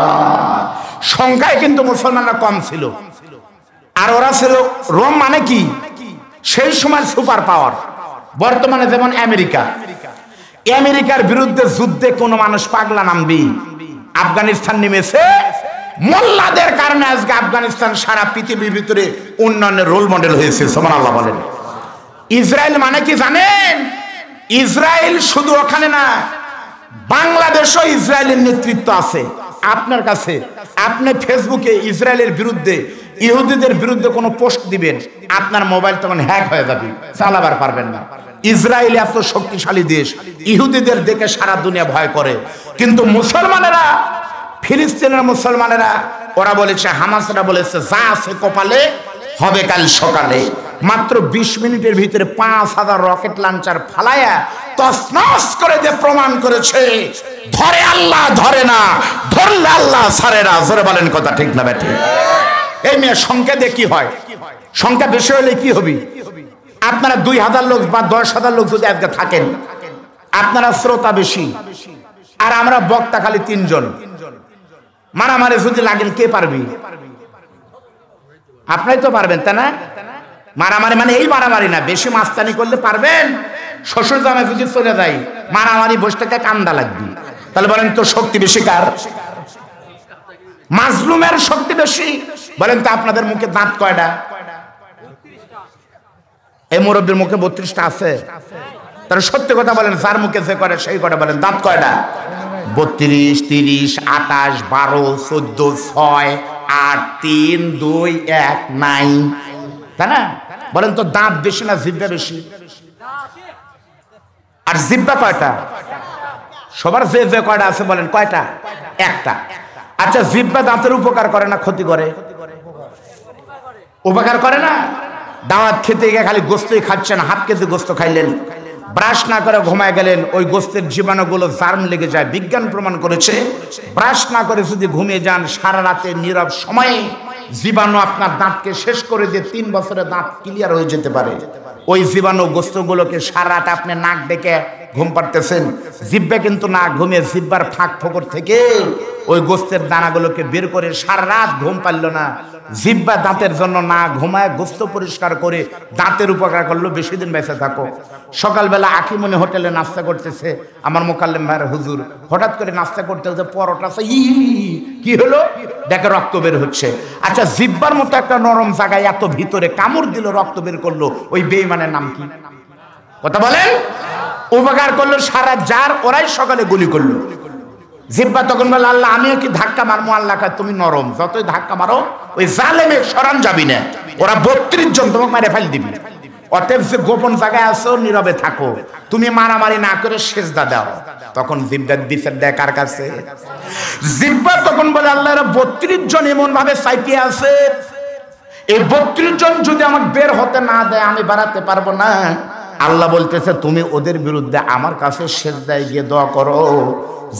সংখ্যায় কিন্তু মুসলমানরা কম ছিল, আর ওরা ছিল রোম মানে কি সেই সময় সুপার পাওয়ার। বর্তমানে যেমন আমেরিকা, আমেরিকার বিরুদ্ধে যুদ্ধে কোনো মানুষ পাগলা নামবি। আফগানিস্তান নেমেছে, মোল্লাদের কারণে আজকে আফগানিস্তান সারা পৃথিবীর ভিতরে উন্নয়নের রোল মডেল হয়েছে। সুবহানাল্লাহ বলেন। ইসরায়েল মানে কি জানেন? ইসরায়েল শুধু ওখানে না, বাংলাদেশও ইসরায়েলের নেতৃত্ব আছে আপনার কাছে। আপনি ফেসবুকে ইসরায়েলের বিরুদ্ধে, ইহুদিদের বিরুদ্ধে কোনো পোস্ট দিবেন, আপনার মোবাইল তখন হ্যাক হয়ে যাবে, চালাবার পারবেন না। ইসরায়েল এত শক্তিশালী দেশ, ইহুদিদের দেখে সারা দুনিয়া ভয় করে। কিন্তু মুসলমানেরা, ফিলিস্তিনের মুসলমানেরা, ওরা বলেছে, হামাসরা বলেছে যা আছে কপালে হবে কাল সকালে। মাত্র 20 মিনিটের ভিতরে 5000 রকেট লঞ্চার ফালায়া তছনছ করে দিয়ে প্রমাণ করেছে ধরে আল্লাহ ধরে না, ধরলে আল্লাহ ছাড়ে না। জোরে বলেন কথা ঠিক না বেঠি? এই মেয়ে সংখ্যা দিয়ে কি হয়? সংখ্যা বেশি হলে কি হবে? আপনারা 2000 লোক বা 10,000 লোক যদি আজকে থাকেন, আপনারা শ্রোতা বেশি আর আমরা বক্তা খালি 3 জন, মারামারি যদি লাগেন কে পারবি? আপনারাই তো পারবেন, তাই না? মারামারি মানে এই মারামারি না, বেশি মাস্তানি করলে পারবেন। শ্বশুর জামাই যদি চলে যায়, মারামারি বসে থেকে কান্দা লাগবে। তাহলে বলেন তো শক্তি বেশি কার? মাজলুমের শক্তি বেশি। বলেন তো আপনাদের মুখে দাঁত কয়টা? এই মুরব্বীর মুখে 32টা আছে। তাহলে সত্যি কথা বলেন, যার মুখে যে করে সেই কটা বলেন, দাঁত কয়টা? 32, 30, 28, 12, 14, 6, 8, 3, 2, 1, 9, তাই না? বলেন তো দাঁত বেশি না জিহ্বা বেশি? আর জিহ্বা কয়টা? সবার যে যে কয়টা আছে বলেন কয়টা? একটা। আচ্ছা, জিহ্বা দাঁতের উপকার করে না ক্ষতি করে? উপকার করে না? দাওয়াত খেতে গিয়ে খালি গোস্তই খাচ্ছেন, হাফ কেজি গোস্ত খাইলেন, ব্রাশ না করে ঘুমায় গেলেন, ওই গোস্তের জীবাণুগুলো জার্ম লেগে যায়। বিজ্ঞান প্রমাণ করেছে ব্রাশ না করে যদি ঘুমিয়ে যান, সারা রাতে নীরব সময়ে জীবাণু আপনার দাঁতকে শেষ করে দিয়ে 3 বছরে দাঁত ক্লিয়ার হয়ে যেতে পারে। ওই জীবাণু গোস্তগুলোকে সারা রাত আপনি নাক ডেকে ঘুম পাড়তেছেন, জিহ্বা কিন্তু না ঘুমিয়ে জিহ্বার ফাঁক ফোকর থেকে ওই গোস্তের দানাগুলোকে বের করে সারা রাত ঘুম পারল না। জিহ্বা দাঁতের জন্য না ঘুমায় গোস্ত পরিষ্কার করে দাঁতের উপকার করলো, বেশি দিন বেঁচে থাকো। সকালবেলা আকিমনি হোটেলে নাস্তা করতেছে আমার মোকাল্লেম ভাইয়ের হুজুর, হঠাৎ করে নাস্তা করতে হচ্ছে পরোটা, কি হলো দেখে রক্ত বের হচ্ছে। আচ্ছা, জিহ্বার মতো একটা নরম জায়গায় এত ভিতরে কামড় দিল, রক্ত বের করলো, ওই বেঈমানের নাম কি? কথা বলেন। উপকার করলো সারা জার, ওরাই সকালে গুলি করলো। জিহ্বা তখন বলে আল্লাহ আমিও কি ধাক্কা মারবো? আল্লাহ কয় তুমি নরম, যতই ধাক্কা মারো ওই জালেমে সরান যাবি না, ওরা 32 জন তোমাকে মারে ফেল দিবি। অতএব যে গোপন জায়গায় আছো নীরবে থাকো, তুমি মারামারি না করে সেজদা দাও। তখন জিহ্বা বিচার দেয় কার কাছে? জিহ্বা তখন বলে আল্লাহ 32 জন এমন ভাবে চাইতে আছে, এই 32 জন যদি আমাকে বের হতে না দেয় আমি বাড়াতে পারবো না। আল্লাহ বলতেছে তুমি ওদের বিরুদ্ধে আমার কাছে সেজদায় গিয়ে দোয়া করো।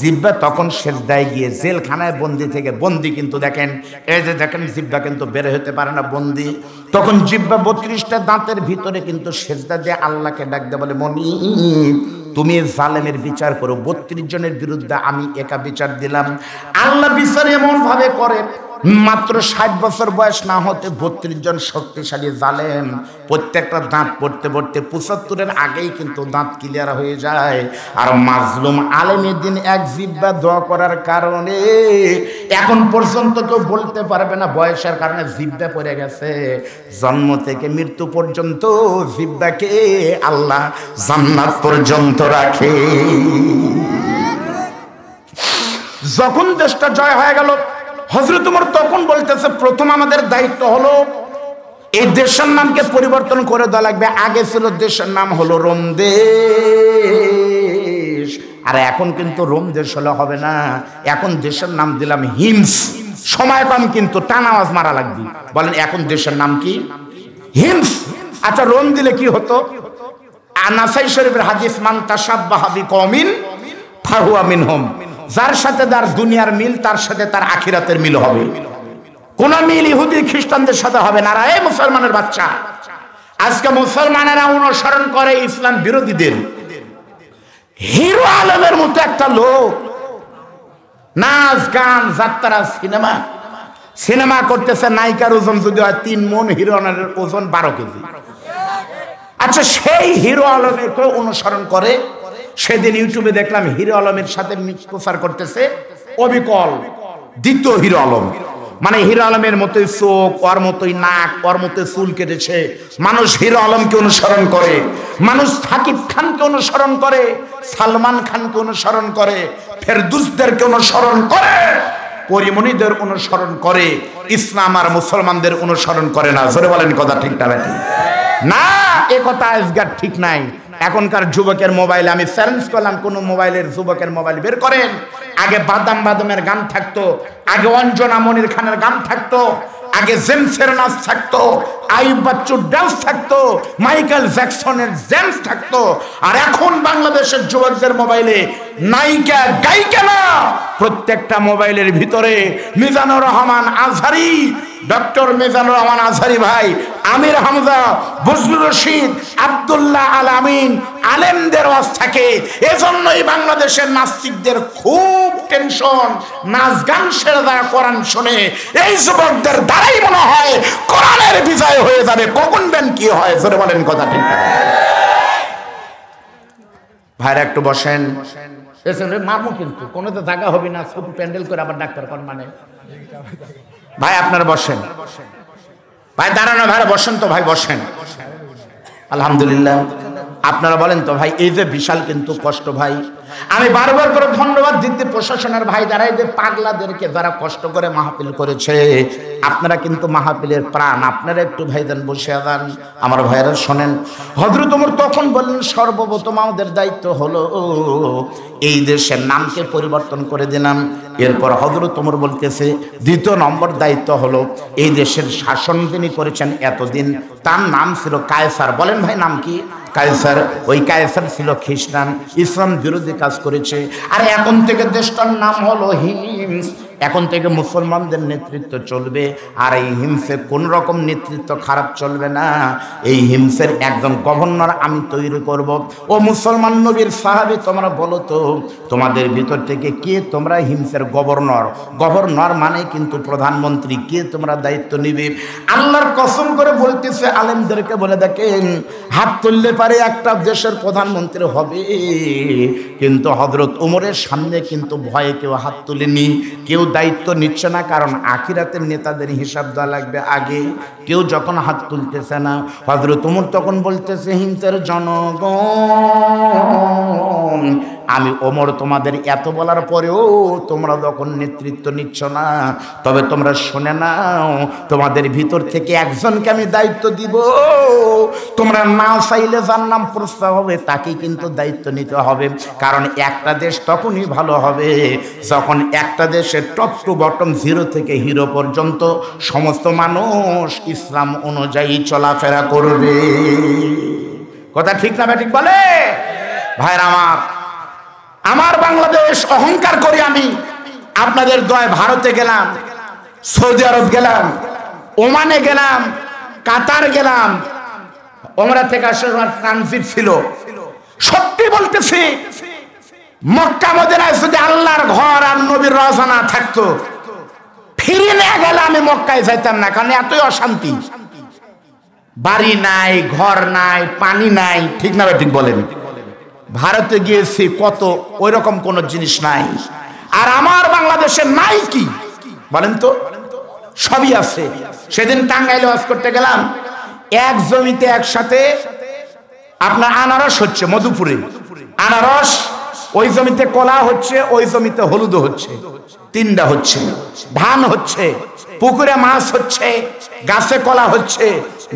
জিহ্বা তখন সেজদায় গিয়ে জেলখানায় বন্দি থেকে, বন্দি কিন্তু দেখেন, এই যে দেখেন জিহ্বা কিন্তু বের হতে পারে না, বন্দি। তখন জিহ্বা 32টা দাঁতের ভিতরে কিন্তু সেজদা দিয়ে আল্লাহকে ডাকতে বলে মনিব তুমি জালেমের বিচার করো, 32 জনের বিরুদ্ধে আমি একা বিচার দিলাম। আল্লাহ বিচার এমন ভাবে করে মাত্র 60 বছর বয়স না হতে 32 জন শক্তিশালী জালেম প্রত্যেকটা দাঁত পড়তে পড়তে 75-এর আগেই কিন্তু দাঁত ক্লিয়ার হয়ে যায়। আর মাজলুম আলেমের দিন এক জিব্বা দোয়া করার কারণে এখন পর্যন্ত কেউ বলতে পারবে না বয়সের কারণে জিব্বা পড়ে গেছে। জন্ম থেকে মৃত্যু পর্যন্ত জিব্বাকে আল্লাহ জান্নাত পর্যন্ত রাখে। যখন দেশটা জয় হয়ে গেল হযরত ওমর তখন বলতেছে প্রথম আমাদের দায়িত্ব হলো এই দেশের নামকে পরিবর্তন করে দেওয়া লাগবে। আগে ছিল দেশের নাম হলো রোম দেশ, আর এখন কিন্তু রোম দেশ হলে হবে না, এখন দেশের নাম দিলাম হিমস। সময় কম কিন্তু টানা আওয়াজ মারা লাগবে। বলেন এখন দেশের নাম কি? হিমস। আচ্ছা রোম দিলে কি হতো? নাসাই শরীফের হাদিস মান তাশাব্বাহা বিকওমিন ফাহুয়া মিনহুম, যার সাথে তার দুনিয়ার মিল তার সাথে তার আখিরাতের মিল হবে। কোন মিল ইহুদি খ্রিস্টানদের সাথে হবে না। এই মুসলমানের বাচ্চা, আজকে মুসলমানেরা অনুসরণ করে ইসলাম বিরোধীদের। হিরো আলমের মতো একটা লোক নাচ গান যাত্রা সিনেমা করতেছে, নায়িকার ওজন যদি হয় 3 মণ, হিরোইনের ওজন 12 কেজি। আচ্ছা সেই হিরো আলমকে অনুসরণ করে। সেদিন ইউটিউবে দেখলাম হিরো আলমের সাথে প্রচার করতেছে অবিকল দ্বিতীয় হিরো আলম। মানে হিরো আলমের মতোই চোখ, ওর মতোই নাক, ওর মতোই চুল কেটেছে। মানুষ হিরো আলমকে অনুসরণ করে, মানুষ সাকিব খানকে অনুসরণ করে, সালমান খানকে অনুসরণ করে, ফেরদৌসদেরকে অনুসরণ করে, পরিমণিদের অনুসরণ করে, ইসলাম আর মুসলমানদের অনুসরণ করে না। জোরে বলেন কথা ঠিক না? এ কথা আজকাল ঠিক নাই। এখনকার যুবকের মোবাইলে আমি চ্যালেঞ্জ করলাম, কোন মোবাইলের যুবকের মোবাইল বের করেন। আগে বাদামের গান থাকতো, আগে অঞ্জনা মনির খানের গান থাকতো, আগে জেমসের নাচ থাকতো, আইয়ুব বাচ্চুর ডান্স থাকতো, মাইকেল জ্যাকসনের জেমস থাকতো। আর এখন বাংলাদেশের যুবকদের মোবাইলে নায়িকা গায়িকা না, প্রত্যেকটা মোবাইলের ভিতরে মিজানুর রহমান আজহারি, ডক্টর মিজানুর রহমান আজহারি ভাই, আমির হামজা, বজলুর রশিদ, আব্দুল্লাহ আল আমিন আলেমদের ওয়াজ থাকে। এজন্যই বাংলাদেশের নাস্তিকদের খুব টেনশন। নাচ গান সেরে যারা কোরআন শোনে, এই যুবকদের দ্বারাই মনে হয় কোরআনের বিজয় হয়ে যাবে। কখন বেন কি হয়? জোরে বলেন কথা ঠিক না? ভাইরা একটু বসেন, মারমু কিন্তু কোনো তো জায়গা হবে না, ছোট প্যান্ডেল করে আবার ডাক্তার কর মানে। ভাই আপনারা বসেন, ভাই দাঁড়ানো, ভাইরা বসেন তো, ভাই বসেন। আলহামদুলিল্লাহ। আপনারা বলেন তো ভাই, এই যে বিশাল কিন্তু কষ্ট ভাই। আমি বারবার করে ধন্যবাদ দিতে প্রশাসনের ভাই যারা এই যে পাগলাদেরকে যারা কষ্ট করে মাহফিল করেছে। আপনারা কিন্তু মাহফিলের প্রাণ, আপনারা একটু ভাইজান বসে যান। আমার ভাইরা শোনেন, হযরত ওমর তখন বললেন সর্বপ্রথম আমাদের দায়িত্ব হলো এই দেশের নামকে পরিবর্তন করে দিলাম। এরপর হযরত ওমর বলতেছে দ্বিতীয় নম্বর দায়িত্ব হলো এই দেশের শাসন যিনি করেছেন এতদিন, তার নাম ছিল কায়সার। বলেন ভাই নাম কি? কায়সার। ওই কায়সার ছিল খ্রিস্টান, ইসলাম বিরোধী কাজ করেছে। আর এখন থেকে দেশটার নাম হলো হিমস। এখন থেকে মুসলমানদের নেতৃত্ব চলবে। আর এই হিমসের কোন রকম নেতৃত্ব খারাপ চলবে না। এই হিমসের একজন গভর্নর আমি তৈরি করব। ও মুসলমান নবীর সাহাবী, তোমরা বলো তো তোমাদের ভিতর থেকে কে তোমরা হিমসের গভর্নর? গভর্নর মানে কিন্তু প্রধানমন্ত্রী। কে তোমরা দায়িত্ব নিবে? আল্লাহর কসম করে বলতেছে, আলেমদেরকে বলে দেখেন, হাত তুললে পারে একটা দেশের প্রধানমন্ত্রী হবে। কিন্তু হযরত ওমরের সামনে কিন্তু ভয়ে কেউ হাত তুলেনি, কেউ দায়িত্ব নিচ্ছে না। কারণ আখিরাতের নেতাদের হিসাব দেওয়া লাগবে আগে। কেউ যখন হাত তুলতেছে না, হযরত ওমর তখন বলতেছে হিমসের জনগণ, আমি ওমর তোমাদের এত বলার পরেও তোমরা যখন নেতৃত্ব নিচ্ছ না, তবে তোমরা শুনে নাও, তোমাদের ভিতর থেকে একজনকে আমি দায়িত্ব দিব। তোমরা না চাইলে যার নাম প্রস্তাব হবে তাকে কিন্তু দায়িত্ব নিতে হবে। কারণ একটা দেশ তখনই ভালো হবে যখন একটা দেশের টপ টু বটম, জিরো থেকে হিরো পর্যন্ত সমস্ত মানুষ ইসলাম অনুযায়ী চলাফেরা করবে। কথা ঠিক না ঠিক বলে? ভাইরা আমার বাংলাদেশ অহংকার করি আমি। আপনাদের দয় ভারতে গেলাম, সৌদি আরব গেলাম, ওমানে গেলাম, কাতার গেলাম। ওমরা থেকে আসার ট্রানজিট ছিল। সত্যি বলতেছি, মক্কা মদিনায় যদি আল্লাহর ঘর আর নবীর রওজা না থাকতো, ফিরে না গেলে আমি মক্কায় যাইতাম না, কারণ এতই অশান্তি। বাড়ি নাই, ঘর নাই, পানি নাই, ঠিক না ঠিক বলেন? ভারতে গিয়েছি কত, ওই রকম কোন জিনিস নাই। আর আমার বাংলাদেশে নাই কি বলেন তো? সবই আছে। সেদিন টাঙ্গাইলে ওয়াজ করতে গেলাম, এক জমিতে একসাথে আপনার আনারস হচ্ছে, মধুপুরে আনারস, ওই জমিতে কলা হচ্ছে, ওই জমিতে হলুদ হচ্ছে, তিনটা হচ্ছে। ধান হচ্ছে, পুকুরে মাছ হচ্ছে, গাছে কলা হচ্ছে,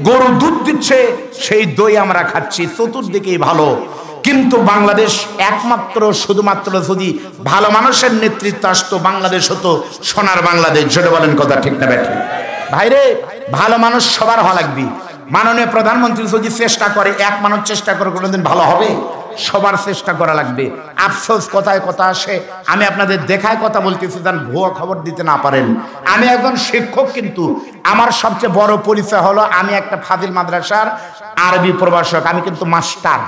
গরু দুধ দিচ্ছে, সেই দই আমরা খাচ্ছি, চতুর্দিকেই ভালো। কিন্তু বাংলাদেশ একমাত্র শুধুমাত্র যদি ভালো মানুষের নেতৃত্ব আসতো, বাংলাদেশ হতো সোনার বাংলাদেশ। জোরে বলেন কথা ঠিক না ব্যাঠি? ভাইরে, ভালো মানুষ সবার হওয়া লাগবে। মাননীয় প্রধানমন্ত্রী যদি চেষ্টা করে, এক মানুষ চেষ্টা করে কোনোদিন ভালো হবে? সবার চেষ্টা করা লাগবে। আফসোস কথায় কথা আসে, আমি আপনাদের দেখায় কথা বলতেছি, যেন ভুয়া খবর দিতে না পারেন। আমি একজন শিক্ষক, কিন্তু আমার সবচেয়ে বড় পরিচয় হলো আমি একটা ফাজিল মাদ্রাসার আরবি প্রভাষক, আমি কিন্তু মাস্টার।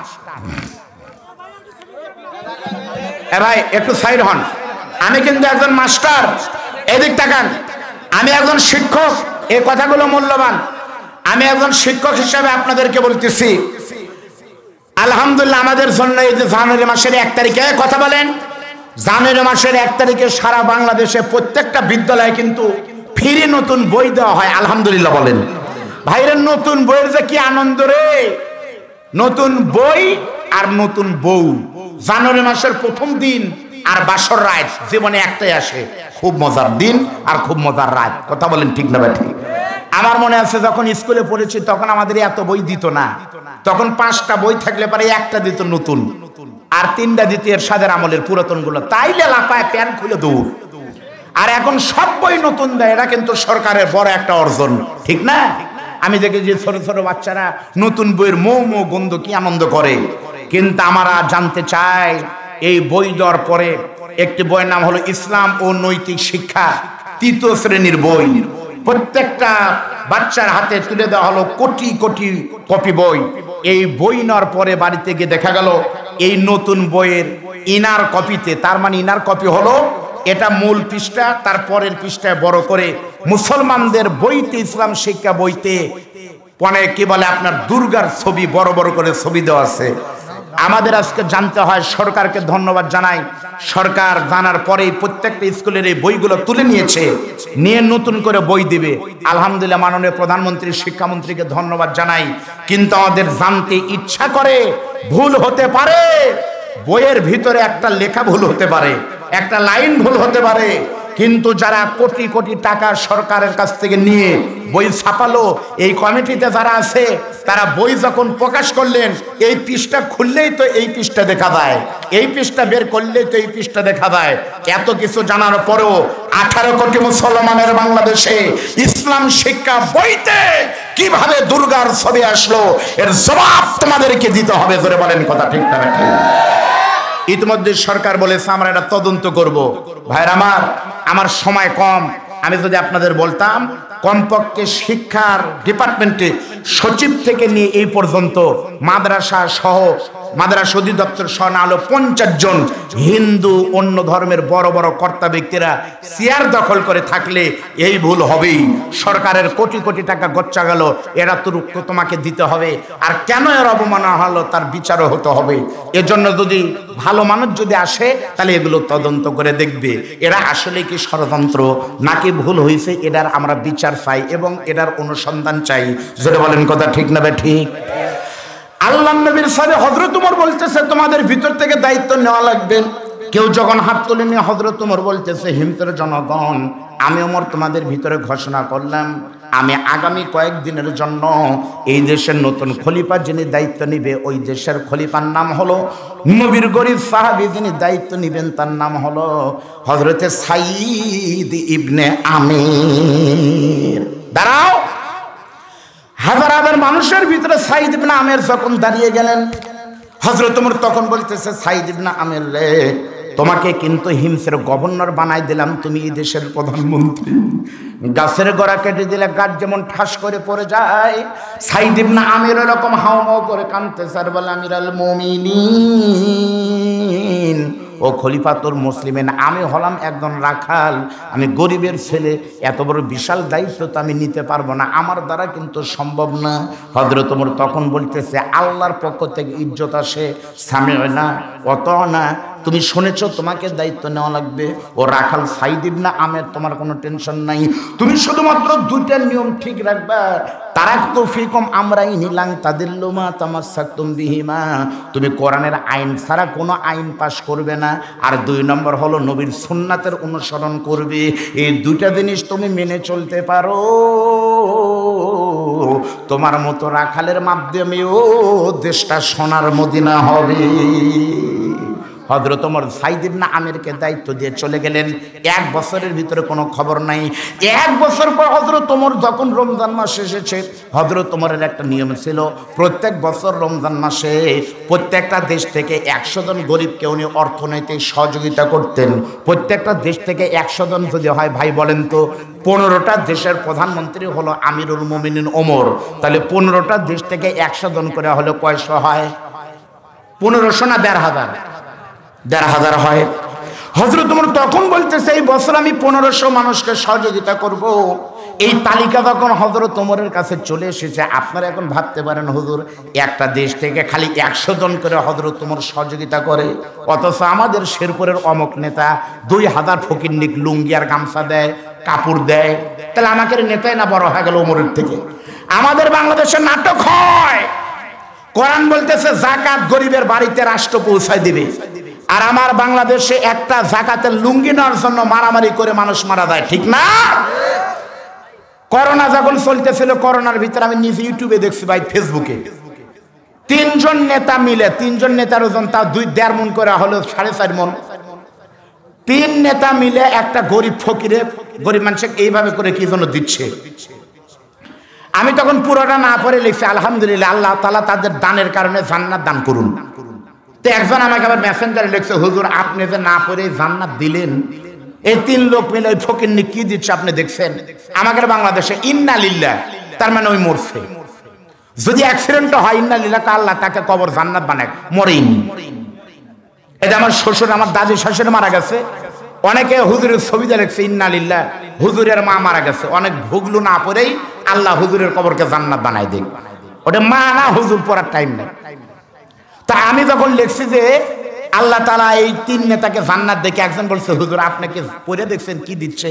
ভাই একটু সাইড হন, আমি কিন্তু একজন মাস্টার। এদিক তাকান, আমি একজন শিক্ষক, এই কথাগুলো মূল্যবান। আমি একজন শিক্ষক হিসেবে আপনাদেরকে বলতেছি, আলহামদুলিল্লাহ আমাদের জন্য এই যে জানুয়ারি মাসের 1 তারিখে, কথা বলেন, জানুয়ারি মাসের 1 তারিখে সারা বাংলাদেশে প্রত্যেকটা বিদ্যালয়ে কিন্তু ফ্রি নতুন বই দেওয়া হয়। আলহামদুলিল্লাহ বলেন। ভাইরা, নতুন বইয়ের যে কি আনন্দ রে! নতুন বই আর নতুন বউ। জানুয়ারি মাসের প্রথম দিন আর বাসর রাত জীবনে একটাই আসে, খুব মজার দিন আর খুব মজার রাত। কথা বলেন ঠিক না ঠিক? আমার মনে আছে যখন স্কুলে পড়েছি, তখন আমাদের এত বই দিত না। তখন 5টা বই থাকলে পরে একটা দিত নতুন, আর 3টা দিত এরশাদের আমলের পুরাতন গুলো, তাইলে লাপায় প্যান খুলে দৌড়। আর এখন সব বই নতুন দেয়, এটা কিন্তু সরকারের বড় একটা অর্জন, ঠিক না? আমি দেখি যে ছোট ছোট বাচ্চারা নতুন বইয়ের মৌ গন্ধ কি আনন্দ করে। কিন্তু আমরা জানতে চাই, এই বই দেওয়ার পরে একটি বইয়ের নাম হলো ইসলাম ও নৈতিক শিক্ষা, 3য় শ্রেণীর বই। প্রত্যেকটা বাচ্চার হাতে তুলে দেওয়া হলো কোটি কোটি কপি বই। এই বই নেওয়ার পরে বাড়িতে গিয়ে দেখা গেল এই নতুন বইয়ের ইনার কপিতে, তার মানে ইনার কপি হলো এটা মূল পৃষ্ঠা, তার পরের পৃষ্ঠায় বড় করে মুসলমানদের বইতে, ইসলাম শিক্ষা বইতে মানে কি বলে আপনার দুর্গার ছবি বড় বড় করে ছবি দেওয়া আছে। আমাদের আজকে জানতে হয়, সরকারকে ধন্যবাদ জানাই, সরকার জানার পরেই প্রত্যেকটা স্কুলের এই বইগুলো তুলে নিয়েছে, নিয়ে নতুন করে বই দিবে। আলহামদুলিল্লাহ, মাননীয় প্রধানমন্ত্রী, শিক্ষামন্ত্রীকে ধন্যবাদ জানাই। কিন্তু আমাদের জানতে ইচ্ছা করে, ভুল হতে পারে, বইয়ের ভিতরে একটা লেখা ভুল হতে পারে, একটা লাইন ভুল হতে পারে, কিন্তু যারা কোটি কোটি টাকা সরকারের কাছ থেকে নিয়ে বই ছাপালো, এই কমিটিতে যারা আছে, তারা বই যখন প্রকাশ করলেন, এই পৃষ্ঠা খুললেই তো এই পৃষ্ঠা দেখা যায়, এই পৃষ্ঠা বের করলেই তো এই পৃষ্ঠা দেখা যায়। এত কিছু জানার পরেও 18 কোটি মুসলমানের বাংলাদেশে ইসলাম শিক্ষা বইতে কিভাবে দুর্গার ছবি আসলো, এর জবাব তোমাদেরকে দিতে হবে। জোরে বলেন কথা ঠিক না ঠিক? ইতিমধ্যে সরকার বলেছে আমরা এটা তদন্ত করব। ভাইরা আমার সময় কম, আমি যদি আপনাদের বলতাম, কমপক্ষে শিক্ষার ডিপার্টমেন্টে সচিব থেকে নিয়ে এই পর্যন্ত মাদ্রাসা সহ, মাদ্রাসা অধিদপ্তর সহ না হলো 50 জন হিন্দু অন্য ধর্মের বড় বড় কর্তা ব্যক্তিরা চেয়ার দখল করে থাকলে এই ভুল হবেই। সরকারের কোটি কোটি টাকা গচ্চা গেল, এরা তো তোমাকে দিতে হবে, আর কেন এর অবমাননা হলো তার বিচারও হতে হবে। এজন্য যদি ভালো মানুষ যদি আসে, তাহলে এগুলো তদন্ত করে দেখবে এরা আসলে কি ষড়যন্ত্র নাকি ভুল হয়েছে, এটার আমরা বিচার চাই এবং এটার অনুসন্ধান চাই। যেটা বলেন কথা ঠিক না ঠিক? আল্লাহ নবীর সাথে হযরত ওমর বলতেছে তোমাদের ভিতর থেকে দায়িত্ব নেওয়া লাগবে। কেউ যখন হাত তুলে নিয়ে হযরত ওমর বলতেছে, হিমতের জনগণ, আমি ওমর তোমাদের ভিতরে ঘোষণা করলাম, আমি আগামী কয়েকদিনের জন্য এই দেশের নতুন খলিফা যিনি দায়িত্ব নিবে, ওই দেশের খলিফার নাম হলো, নবীর গরীব সাহাবী যিনি দায়িত্ব নিবেন তার নাম হলো হযরতে সাঈদ ইবনে আমির। দাঁড়াও, হাজার হাজার মানুষের ভিতরে সাঈদ ইবনে আমির যখন দাঁড়িয়ে গেলেন, হযরত ওমর তখন বলতেছে, সাঈদ ইবনে আমির রে, তোমাকে কিন্তু হিমসের গভর্নর বানাই দিলাম, তুমি এই দেশের প্রধানমন্ত্রী। গাছের গোড়া কেটে দিলে গাছ যেমন ঠাস করে পড়ে যায়, সাঈদ ইবনে আমির এরকম হাওমাও করে কাঁদতেছে আর বলে, আমিরাল মুমিনিন, ও ও খলিফাতুল মুসলিমিন, আমি হলাম একজন রাখাল, আমি গরিবের ছেলে, এত বড় বিশাল দায়িত্ব তো আমি নিতে পারবো না, আমার দ্বারা কিন্তু সম্ভব না। হযরত ওমর তখন বলতেছে, আল্লাহর পক্ষ থেকে ইজ্জত আসে, সামি'না ওয়া আতা'না, তুমি শুনেছো, তোমাকে দায়িত্ব নেওয়া লাগবে। ও রাখাল সাইদ ইবনে আমের, তোমার কোনো টেনশন নাই, তুমি শুধুমাত্র দুইটা নিয়ম ঠিক রাখবা। তারাকতু ফিকুম আমরাইনি লান তাদিল্লু মা তামাসসাকতুম বিহিমা, তুমি কোরআনের আইন ছাড়া কোনো আইন পাশ করবে না, আর 2 নম্বর হলো নবীর সুন্নাতের অনুসরণ করবে। এই দুইটা জিনিস তুমি মেনে চলতে পারো, তোমার মতো রাখালের মাধ্যমেও দেশটা সোনার মদিনা হবে। হযরত ওমর সাইদ ইবনে আমিরকে দায়িত্ব দিয়ে চলে গেলেন। 1 বছরের ভিতরে কোনো খবর নাই। 1 বছর পর হযরত ওমর যখন রমজান মাস এসেছে, হযরত ওমরের একটা নিয়ম ছিল, প্রত্যেক বছর রমজান মাসে প্রত্যেকটা দেশ থেকে 100 জন গরিবকে উনি অর্থনৈতিক সহযোগিতা করতেন। প্রত্যেকটা দেশ থেকে 100 জন যদি হয়, ভাই বলেন তো, 15টা দেশের প্রধানমন্ত্রী হলো আমিরুল মুমিনিন ওমর, তাহলে 15টা দেশ থেকে 100 জন করে হলে কয়শো হয়? 1500 না 1500? 1500 হয়। হযরত ওমর তখন বলতেছে, এই বছর আমি 1500 মানুষকে সহযোগিতা করব। এই তালিকা যখন হযরত ওমরের কাছে চলে এসেছে, আপনারা এখন ভাবতে পারেন, হুজুর একটা দেশ থেকে খালি 100 জন করে হযরত ওমর সহযোগিতা করে, অথচ আমাদের শেরপুরের অমক নেতা 2000 ফকিন্নিক লুঙ্গি আর গামছা দেয়, কাপড় দেয়, তাহলে আমাকে নেতাই না বড় হয়ে গেল ওমরের থেকে। আমাদের বাংলাদেশে নাটক হয়, কোরআন বলতেছে যাকাত গরিবের বাড়িতে রাষ্ট্র পৌঁছায় দিবে, আর আমার বাংলাদেশে একটা যাকাতের লুঙ্গি নেওয়ার জন্য মারামারি করে মানুষ মারা যায়, ঠিক না? করোনা যখন চলতেছিল, করোনার ভিতরে আমি নিজে ইউটিউবে দেখছি, ভাই ফেসবুকে, 3 জন নেতা মিলে, 3 জন নেতার ওজন তা 2.5 মণ করে হলো 4.5 মণ, 3 নেতা মিলে একটা গরিব ফকিরে, গরিব মানুষকে এইভাবে করে কি জন্য দিচ্ছে। আমি তখন পুরোটা না পড়ে লিখছি, আলহামদুলিল্লাহ, আল্লাহ তাআলা তাদের দানের কারণে জান্নাত দান করুন। তো একজন আমাকে আবার মেসেঞ্জারে লিখছে, হুজুর আপনি যে না পড়ে জান্নাত দিলেন, এই 3 লোক মিলে ওই ফকিরনি কি দিচ্ছে আপনি দেখছেন? আমাদের বাংলাদেশে ইন্না লিল্লাহ, তার মানে ওই মরছে। যদি অ্যাক্সিডেন্ট হয়, ইন্না লিল্লাহ, আল্লাহ তাকে কবর জান্নাত বানায়, মরেইনি। এটা আমার শ্বশুর, আমার দাদি শাশুড়ি মারা গেছে, অনেকে হুজুরের ছবিতে লিখছে ইন্না লিল্লাহ, হুজুরের মা মারা গেছে, অনেক ভুগলু না পড়েই আল্লাহ হুজুরের কবরকে জান্নাত বানায় দেয়। ওটা মা না, হুজুর পড়ার টাইম নেই। তা আমি যখন লিখছি যে আল্লাহ তাআলা এই 3 নেতাকে জান্নাত দেখে, একজন বলছে, হুজুর আপনাকে পড়ে দেখছেন কি দিচ্ছে?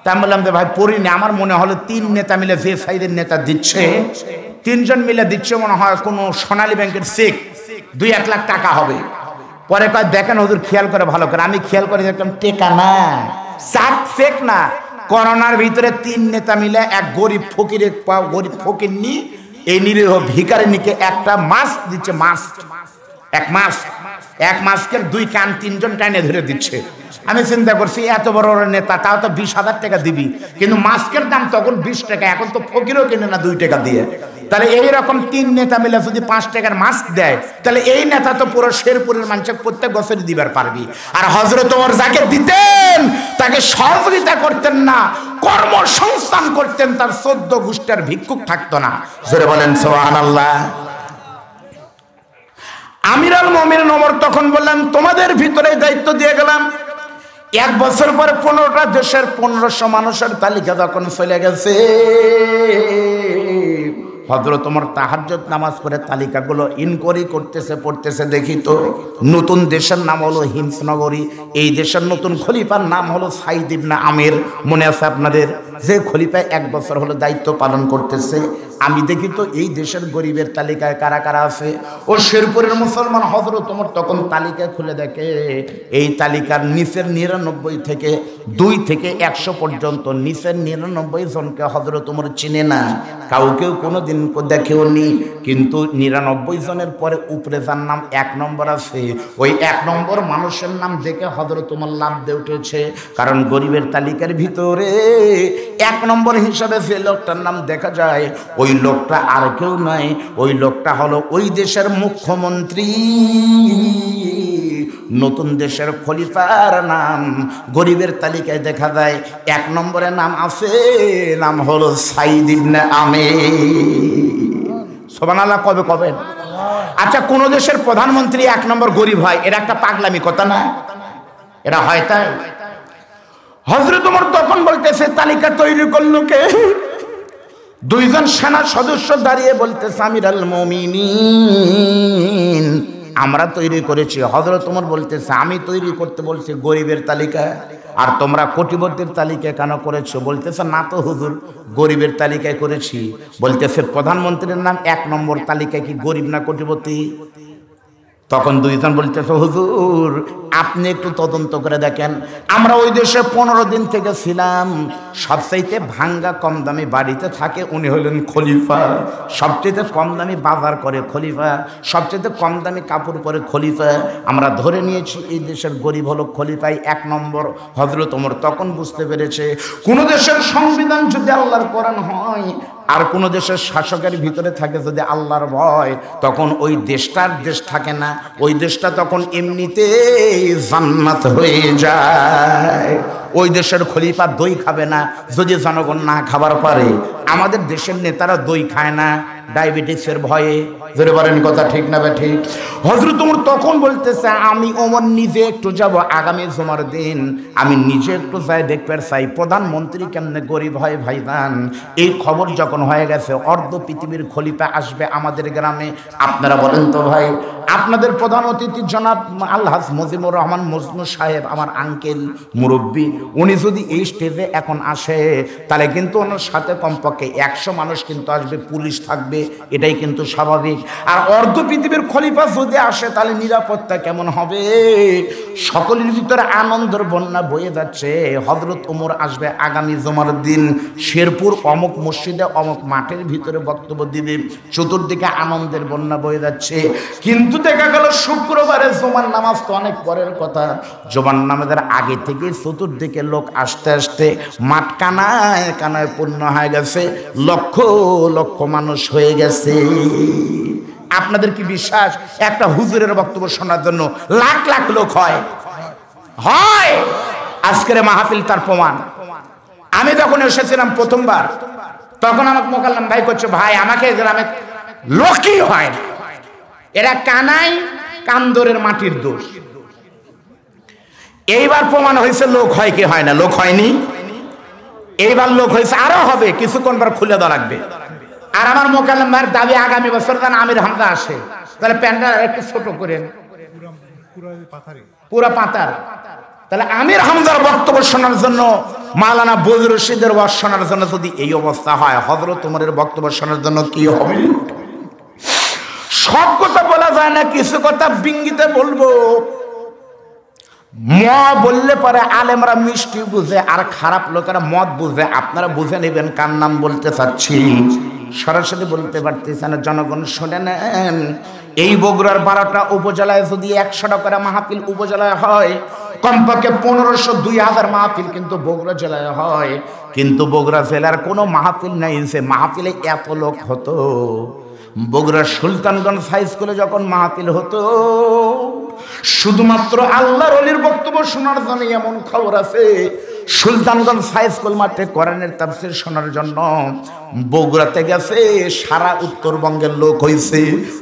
তা আমি বললাম যে ভাই পড়িনি, আমার মনে হলো 3 নেতা মিলে যে সাইডের নেতা দিচ্ছে, 3 জন মিলে দিচ্ছে, মনে হয় কোনো সোনালী ব্যাংকের চেক 2-1 লাখ টাকা হবে। পরে কয় দেখেন হুজুর খেয়াল করে ভালো করে, আমি খেয়াল করে দেখলাম টেকা না, চেক না, করোনার ভিতরে 3 নেতা মিলে এক গরিব ফকিরের, গরিব ফকিরনি, এই নিরীহ ভিখারিনীকে একটা মাস্ক দিচ্ছে, মাস্ক, এক মাস্কের 2 কান 3 জন টাইনে ধরে দিচ্ছে। আমি চিন্তা করছি, এত বড় নেতা, তাও তো 20,000 টাকা দিবি, কিন্তু মাস্কের দাম তখন 20 টাকা, এখন তো ফকিরও কিনে না 2 টাকা দিয়ে। তাহলে এইরকম 3 নেতা মিলে যদি 5 টাকার মাস্ক দেয়, তাহলে এই নেতা তো পুরো শেরপুরের মানুষকে প্রত্যেক বছরই দিবার পারবি। আর হযরত ওমর যাকে দিতেন তাকে সহযোগিতা করতেন না, কর্মসংস্থান করতেন, তার 14 গোষ্ঠীর ভিক্ষুক থাকতো না। জোরে বলেন সুবহানাল্লাহ। আমিরুল মুমিনিন ওমর তখন বললেন, তোমাদের ভিতরে দায়িত্ব দিয়ে গেলাম। 1 বছর পরে 15টা দেশের 1500 মানুষের তালিকা যখন চলে গেছে, হযরত ওমর তাহাজ্জুদ নামাজ পড়ে তালিকাগুলো ইনকোয়ারি করতেছে, পড়তেছে, দেখি তো নতুন দেশের নাম হলো হিমসনগরী, এই দেশের নতুন খলিফার নাম হলো সাইদ ইবনে আমির। মনে আছে আপনাদের? যে খলিফা 1 বছর হলো দায়িত্ব পালন করতেছে। আমি দেখি তো এই দেশের গরিবের তালিকায় কারা কারা আছে। ও শেরপুরের মুসলমান হযরত ওমর তখন তালিকা খুলে দেখে, এই তালিকার নিচের 99 থেকে 2 থেকে 100 পর্যন্ত নিচের 99 জনকে হযরত ওমর চিনে না, কাউকেও কোনোদিন দেখেও নি। কিন্তু 99 জনের পরে উপরে যার নাম 1 নম্বর আছে, ওই 1 নম্বর মানুষের নাম দেখে হযরত ওমর লাভ দিয়ে উঠেছে। কারণ গরিবের তালিকার ভিতরে 1 নম্বর হিসাবে যে লোকটার নাম দেখা যায়, ওই লোকটা আর কেউ নয়, ওই লোকটা হলো ওই দেশের মুখ্যমন্ত্রী, নতুন দেশের খলিফার নাম গরিবের তালিকায় দেখা যায়। 1 নম্বরে নাম আছে, নাম হলো সাইদ ইবনে আমির। সুবহানাল্লাহ কবে কবেন? আচ্ছা, কোন দেশের প্রধানমন্ত্রী 1 নম্বর গরিব হয়, এটা একটা পাগলামি কথা না? এটা হয় তাই? হযরত ওমর তখন বলতেছে তালিকা তৈরি করলো কে? দুইজন সেনা সদস্য দাঁড়িয়ে বলতেছে আমিরুল মুমিনিন আমরা তৈরি করেছি। হযরত ওমর বলতেছে আমি তৈরি করতে বলছি গরিবের তালিকা, আর তোমরা কোটিপতির তালিকা কেন করেছো? বলতেছে না তো হুজুর, গরিবের তালিকায় করেছি। বলতেছে প্রধানমন্ত্রীর নাম 1 নম্বর তালিকায় কি গরিব না কোটিপতি? তখন দুইজন বলতেছে হুজুর আপনি একটু তদন্ত করে দেখেন, আমরা ওই দেশে 15 দিন থেকে ছিলাম, সবচাইতে ভাঙ্গা কম দামি বাড়িতে থাকে উনি হলেন খলিফা, সবচেয়ে কম দামি বাজার করে খলিফা, সবচেয়ে কম দামি কাপড় পরে খলিফা, আমরা ধরে নিয়েছি এই দেশের গরিব হলো খলিফাই 1 নম্বর। হযরত ওমর তখন বুঝতে পেরেছে কোন দেশের সংবিধান যদি আল্লাহর কোরআন হয় আর কোন দেশের শাসকের ভিতরে থাকে যদি আল্লাহর ভয়, তখন ওই দেশটার দেশ থাকে না, ওই দেশটা তখন এমনিতেই জান্নাত হয়ে যায়। ওই দেশের খলিফা দই খাবে না যদি জনগণ না খাবার পারে। আমাদের দেশের নেতারা দই খায় না ডায়াবেটিসের ভয়ে। ধরে বলেন কথা ঠিক না ঠিক? হযরত ওমর তখন বলতেছে আমি ওমর নিজে একটু যাব আগামী জুমার দিন, আমি নিজে একটু যাই দেখতে চাই প্রধানমন্ত্রী কেমনে গরিব হয় ভাইজান। এই খবর যখন হয়ে গেছে অর্ধ পৃথিবীর খলিফা আসবে আমাদের গ্রামে। আপনারা বলেন তো ভাই, আপনাদের প্রধান অতিথি জনাব আলহাজ মুজিবুর রহমান মজনু সাহেব, আমার আঙ্কেল মুরব্বী, উনি যদি এই স্টেজে এখন আসে তাহলে কিন্তু ওনার সাথে কমপক্ষে 100 মানুষ কিন্তু আসবে, পুলিশ থাকবে, এটাই কিন্তু স্বাভাবিক। আর অর্ধ পৃথিবীর খলিফা যদি আসে তাহলে নিরাপত্তা কেমন হবে? সকলের ভিতরে আনন্দের বন্যা বয়ে যাচ্ছে। হযরত ওমর আসবে আগামী জুমার দিন, শেরপুর অমুক মসজিদে অমুক মাঠের ভিতরে বক্তব্য দিবে, চতুর্দিকে আনন্দের বন্যা বয়ে যাচ্ছে। কিন্তু দেখা গেল শুক্রবারে জুমার নামাজ তো অনেক পরের কথা, জুমার নামাজের আগে থেকে চতুর্দিকে লোক আসতে আসতে মাঠ কানায় কানায় পূর্ণ হয়ে গেছে, লক্ষ লক্ষ মানুষ হয়ে গেছে। আপনাদের কি বিশ্বাস একটা হুজুরের বক্তব্য শোনার জন্য লাখ লাখ লোক হয়? হয়। আজকের মাহফিল তার প্রমাণ। আমি যখন এসেছিলাম প্রথমবার, তখন আমাকে মোকাল্লাম ভাই করছে, ভাই আমাকে গ্রামে লোকই হয় না, এরা কানাই কান্দরের মাটির দোষ। এইবার প্রমাণ হয়েছে লোক হয় কি হয় না। লোক হয়নি, এইবার লোক হয়েছে, আরো হবে, কিছুক্ষণ পর খুলে দেওয়া লাগবে। আর আমার মোকাল্লাম ভাইয়ের দাবি আগামী বছর যেন আমির হামজা আসে, তাহলে প্যান্ডটা একটু ছোট করেন, পুরা পাতার। তাহলে আমির হামজার বক্তব্য শোনার জন্য, মাওলানা বজরুল রশিদের ওয়াজ শোনার জন্য যদি এই অবস্থা হয়, হযরত ওমরের বক্তব্য শোনার জন্য কি হবে? সব কথা বলা যায় না, কিছু কথা বিঙ্গিতে বলবো। বললে পরে আলেমরা মিষ্টি বুঝে আর খারাপ লোকেরা মদ বুঝে। আপনারা বুঝে নেবেন কার নাম বলতে চাচ্ছি, সরাসরি বলতে পারতেছে না। জনগণ শুনে নেন, এই বগুড়ার 12টা উপজেলায় যদি 100টা করে মাহফিল উপজেলায় হয়, কমপক্ষে 1500-2000 মাহফিল কিন্তু বগুড়া জেলায় হয়। কিন্তু বগুড়া জেলার কোনো মাহফিল নাই যে মাহফিলে এত লোক হতো। বগুড়ার সুলতানগঞ্জ হাই স্কুলে যখন মাহফিল হতো, শুধুমাত্র আল্লাহর ওলির বক্তব্য শোনার জন্য এমন খবর আছে, সুলতানগঞ্জ হাই স্কুল মাঠে কোরআনের তাফসীর শোনার জন্য বগুড়াতে গেছে সারা উত্তরবঙ্গের লোক হয়েছে।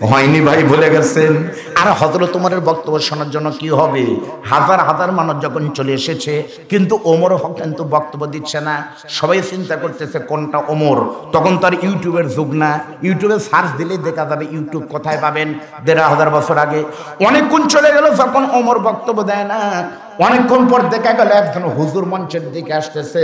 হয়নি ভাই, ভুলে গেছেন? আর হযরত ওমরের বক্তব্য শোনার জন্য কি হবে, হাজার হাজার মানুষ যখন চলে এসেছে, কিন্তু ওমর কিন্তু বক্তব্য দিচ্ছে না। সবাই চিন্তা করতেছে কোনটা ওমর। তখন তো আর ইউটিউবের যুগ না, ইউটিউবে সার্চ দিলেই দেখা যাবে ইউটিউব কোথায় পাবেন। 1500 বছর আগে অনেকক্ষণ চলে গেল যখন ওমর বক্তব্য দেয় না, অনেকক্ষণ পর দেখা গেল একজন হুজুর মঞ্চের দিকে আসতেছে।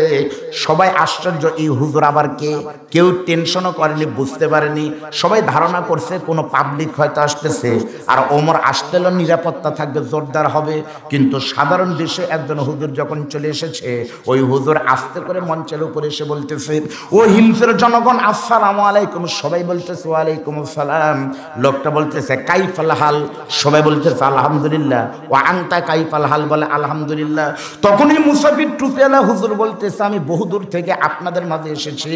সবাই আশ্চর্য, এই হুজুর আবার কে? কেউ টেনশনও করেনি, বুঝতে পারেনি। সবাই ধারণা করছে কোনো পাবলিক হয়তো আসতেছে, আর ওমর আসতেল নিরাপত্তা থাকবে, জোরদার হবে। কিন্তু সাধারণ দেশে একজন হুজুর যখন চলে এসেছে, ওই হুজুর আস্তে করে মঞ্চের উপরে এসে বলতেছে, ও হিমসের জনগণ আসসালামু আলাইকুম। সবাই বলতেছে ওয়ালাইকুম আসসালাম। লোকটা বলতেছে কাইফাল হাল, সবাই বলতেছে আলহামদুলিল্লাহ। ও আনতা কাইফাল হাল, বলে আলহামদুলিল্লাহ। তখনই মুসাফির টুপিওয়ালা হুজুর বলতেছে, আমি বহুদূর থেকে আপনাদের মাঝে এসেছি,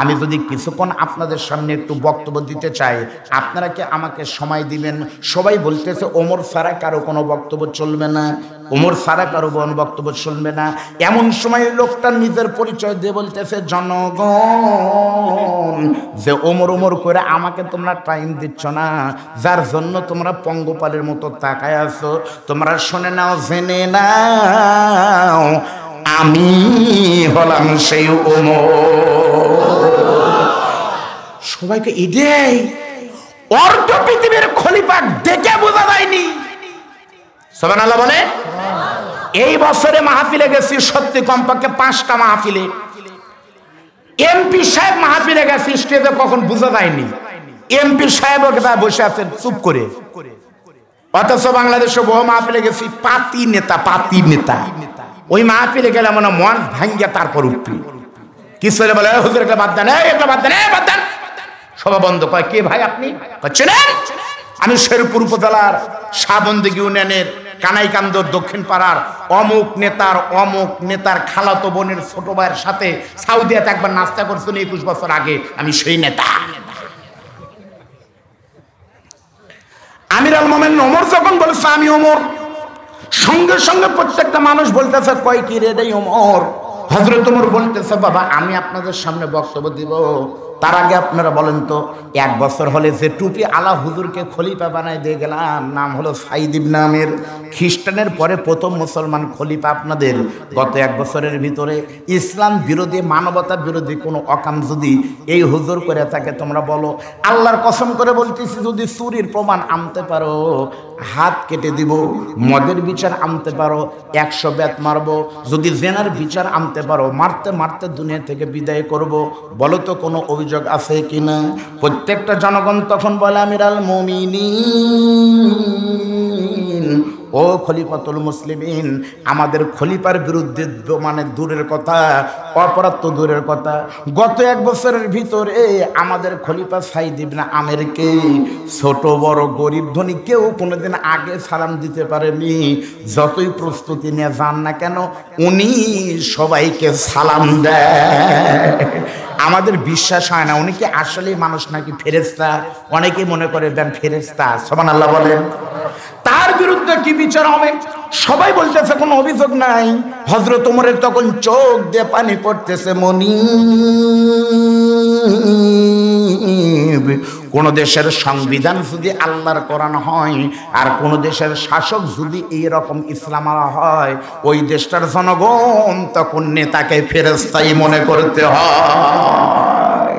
আমি যদি কিছুক্ষণ আপনাদের সামনে একটু বক্তব্য দিতে চাই, আপনারা কি আমাকে সময় দিবেন? সবাই বলতেছে ওমর ছাড়া কারো কোনো বক্তব্য চলবে না, ওমর ছাড়া কারো কোনো বক্তব্য চলবে না। এমন সময় লোকটা নিজের পরিচয় দিয়ে বলতেছে, জনগণ, যে ওমর ওমর করে আমাকে তোমরা টাইম দিচ্ছ না, যার জন্য তোমরা পঙ্গপালের মতো তাকায় আছো, তোমরা শুনে নাও, জেনে নাও আমি হলাম সেই ওমর। সবাইকে এটাই অর্ধ পৃথিবীর খলিফা দেখে বোঝা যায়নি। সুবহানাল্লাহ বলে। এই বছরে মাহফিলে গেছি সত্যি কমপক্ষে 5টা মাহফিলে। এমপি সাহেব মাহফিলে গেছি, স্টেজে কখন বোঝা যায়নি। এমপি সাহেব বসে আছেন চুপ করে, অথচ বাংলাদেশে বহু মাহফিলে গেছি পাতি নেতা। ওই মাহফিলে গেলে মনে মন ভাঙ্গিয়া তারপর উঠবি। কিছু বলে হুজুর একটা বাদ দেন, একটা বাদ দেন। সবাই বন্ধ। কয় কে ভাই আপনি? চেনেন? আমি শেরপুর উপজেলার শাহবন্দি ইউনিয়নের কানাইকান্দর দক্ষিণ পাড়ার অমুক নেতার খালাতো বোনের ছোট ভাইয়ের সাথে সাউদিয়াতে একবার নাস্তা করছেন 21 বছর আগে, আমি সেই নেতা। আমির আল মোমেনিন ওমর যখন বলছে আমি ওমর, সঙ্গে সঙ্গে প্রত্যেকটা মানুষ বলতেছে কয় কি রে ওমর? হযরত ওমর বলতেছে বাবা আমি আপনাদের সামনে বক্তব্য দিব, তার আগে আপনারা বলেন তো 1 বছর হলে যে টুপি আলা হুজুরকে খলিফা বানায় দিয়ে গেলাম, নাম হলো সাইদ ইবনে আমির, খ্রিস্টানের পরে প্রথম মুসলমান খলিফা আপনাদের। গত 1 বছরের ভিতরে ইসলাম বিরোধী মানবতা বিরোধী কোনো অকাম যদি এই হুজুর করে থাকে তোমরা বলো, আল্লাহর কসম করে বলতেছি যদি চুরির প্রমাণ আনতে পারো হাত কেটে দিব, মদের বিচার আনতে পারো 100 বেত মারবো, যদি জেনার বিচার আনতে পারো মারতে মারতে দুনিয়া থেকে বিদায় করব। বলো তো কোনো অভিযোগ আছে কিনা? প্রত্যেকটা জনগণ তখন বলে আমির আল মোমিনিন, ও খলিফাতুল মুসলিমিন, আমাদের খলিফার বিরুদ্ধে মানে দূরের কথা, অপরাধ তো দূরের কথা, গত 1 বছরের ভিতরে আমাদের খলিফা সাইদ ইবনে আমিরকে ছোট বড় গরিব ধনী কেউ কোনোদিন আগে সালাম দিতে পারেনি। যতই প্রস্তুতি নিয়ে যান না কেন উনি সবাইকে সালাম দেয়। আমাদের বিশ্বাস হয় না উনি কি আসলেই মানুষ নাকি ফেরেশতা। অনেকেই মনে করে দেন ফেরেশতা। সুবহানাল্লাহ বলেন। তার বিরুদ্ধে কি বিচার হবে? সবাই বলতেছে কোনো অভিযোগ নাই। হযরত ওমরের তখন চোখ দিয়ে পানি পড়তেছে। কোন দেশের সংবিধান যদি আল্লাহর কোরআন হয় আর কোন দেশের শাসক যদি এই রকম ইসলাম হয়, ওই দেশটার জনগণ তখন নেতাকে ফেরেশতাই মনে করতে হয়।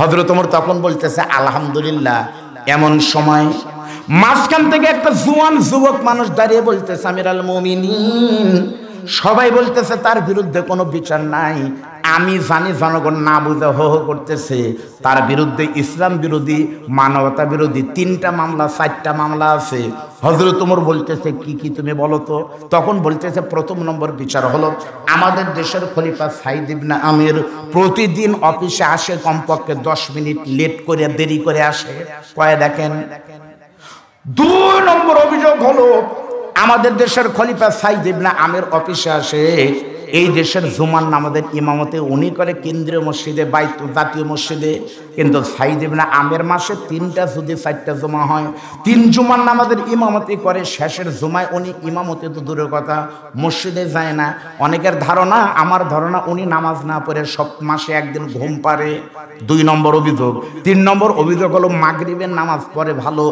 হযরত ওমর তখন বলতেছে আলহামদুলিল্লাহ। এমন সময় মাঝখান থেকে একটা জোয়ান যুবক মানুষ দাঁড়িয়ে বলতেছে আমির আল মোমিনিন, সবাই বলতেছে তার বিরুদ্ধে কোনো বিচার নাই, আমি জানি জনগণ না বুঝে হো হো করতেছে, তার বিরুদ্ধে ইসলাম বিরোধী মানবতা বিরোধী 3টা মামলা 4টা মামলা আছে। হযরত ওমর বলতেছে কি কি তুমি বলো তো। তখন বলতেছে প্রথম নম্বর বিচার হলো আমাদের দেশের খলিফা সাইদ ইবনে আমির প্রতিদিন অফিসে আসে কমপক্ষে 10 মিনিট লেট করে দেরি করে আসে। কয় দেখেন। 2 নম্বর অভিযোগ হলো আমাদের দেশের খলিফা সাইদ ইবনে আমির অফিসে আসে, এই দেশের জুমার নামাজের ইমামতে উনি করে কেন্দ্রীয় মসজিদে জাতীয় মসজিদে, কিন্তু সাইদ ইবনে আমির মাসে 3টা যদি 4টা জুমা হয় 3 জুমার নামাজের ইমামতি করে, শেষের জুমায় উনি ইমামতি তো দূরের কথা মসজিদে যায় না। অনেকের ধারণা আমার ধারণা উনি নামাজ না পড়ে সব মাসে একদিন ঘুম পারে। 2 নম্বর অভিযোগ। 3 নম্বর অভিযোগ হলো মাগরিবের নামাজ পড়ে ভালো,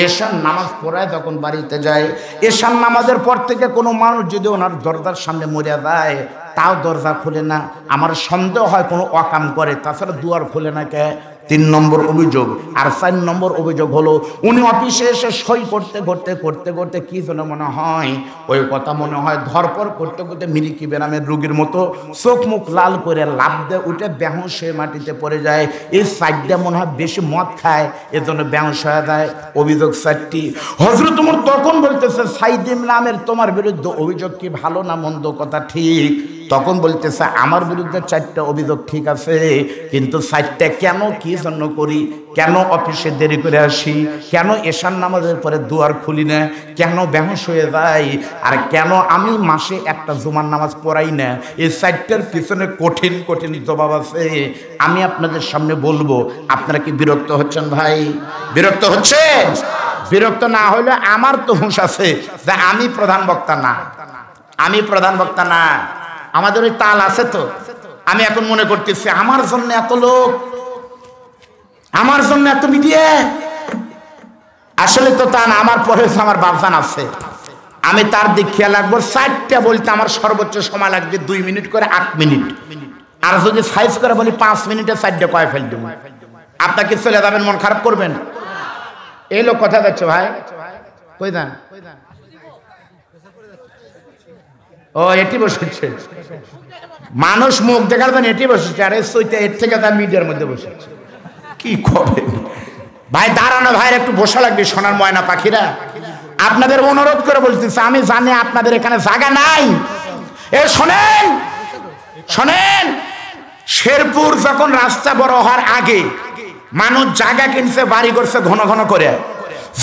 এশার নামাজ পড়ায় যখন বাড়িতে যায় এশার নামাজের পর থেকে কোনো মানুষ যদি ওনার দরজার সামনে মরে যায় তাও দরজা খুলে না। আমার সন্দেহ হয় কোনো অকাম করে, তাছাড়া দুয়ার খুলে না কে। 3 নম্বর অভিযোগ। আর 4 নম্বর অভিযোগ হলো উনি অফিসে এসে সই করতে কি যেন মনে হয় ওই কথা মনে হয় ধরপর করতে মিল্কি বেনামের রোগীর মতো চোখ মুখ লাল করে লাফ দিয়ে উঠে বেহুশ হয়ে মাটিতে পড়ে যায়। এই 4টা মনে হয় বেশি মদ খায়, এজন্য বেহুশ হয়ে যায়। অভিযোগ 4টি। হযরত ওমর তখন বলতেছে সাইদ ইবনে আমির তোমার বিরুদ্ধে অভিযোগ কি ভালো না মন্দ কথা ঠিক? তখন বলতেছে আমার বিরুদ্ধে 4টা অভিযোগ ঠিক আছে, কিন্তু 4টা কেন কি জন্য করি, কেন অফিসে দেরি করে আসি, কেন এশার নামাজের পরে দুয়ার খুলি না, কেন বেহুশ হয়ে যাই, আর কেন আমি মাসে একটা জুমার নামাজ পড়াই না, এই 4টার পিছনে কঠিন কঠিন জবাব আছে। আমি আপনাদের সামনে বলবো। আপনারা কি বিরক্ত হচ্ছেন ভাই? বিরক্ত হচ্ছেন? বিরক্ত না হইলে আমার তো হুঁশ আছে যে আমি প্রধান বক্তা না, আমি প্রধান বক্তা না। আমাদের ওই তাল আছে তো। আমি এখন মনে করতেছি আমার জন্য এত লোক, আমার জন্য এত মিডিয়া। আসলে তো তা না, আমার পরে আমার বাপজান আছে, আমি তার দিক খেয়াল রাখবো। 4টা বলতে আমার সর্বোচ্চ সময় লাগবে 2 মিনিট করে 8 মিনিট। আর যদি সাইজ করে বলি 5 মিনিটে 4টা কয় ফেল দেবো, আপনাকে চলে যাবেন, মন খারাপ করবেন? এই লোক কথা যাচ্ছে ভাই, কই যান? ও এটি বসেছে, মানুষ মুখ দেখাবেন, এটি বসেছে। আরে সইতে এর থেকে তার মিডিয়ার মধ্যে বসেছে, কি করবেন ভাই? দাঁড়ানো ভাইয়ের একটু বসা লাগবে। সোনার ময়না পাখিরা, আপনাদের অনুরোধ করে বলতেছে, আমি জানি আপনাদের এখানে জায়গা নাই। এ শোনেন শোনেন, শেরপুর যখন রাস্তা বড় হওয়ার আগে মানুষ জায়গা কিনছে, বাড়ি করছে ঘন ঘন করে।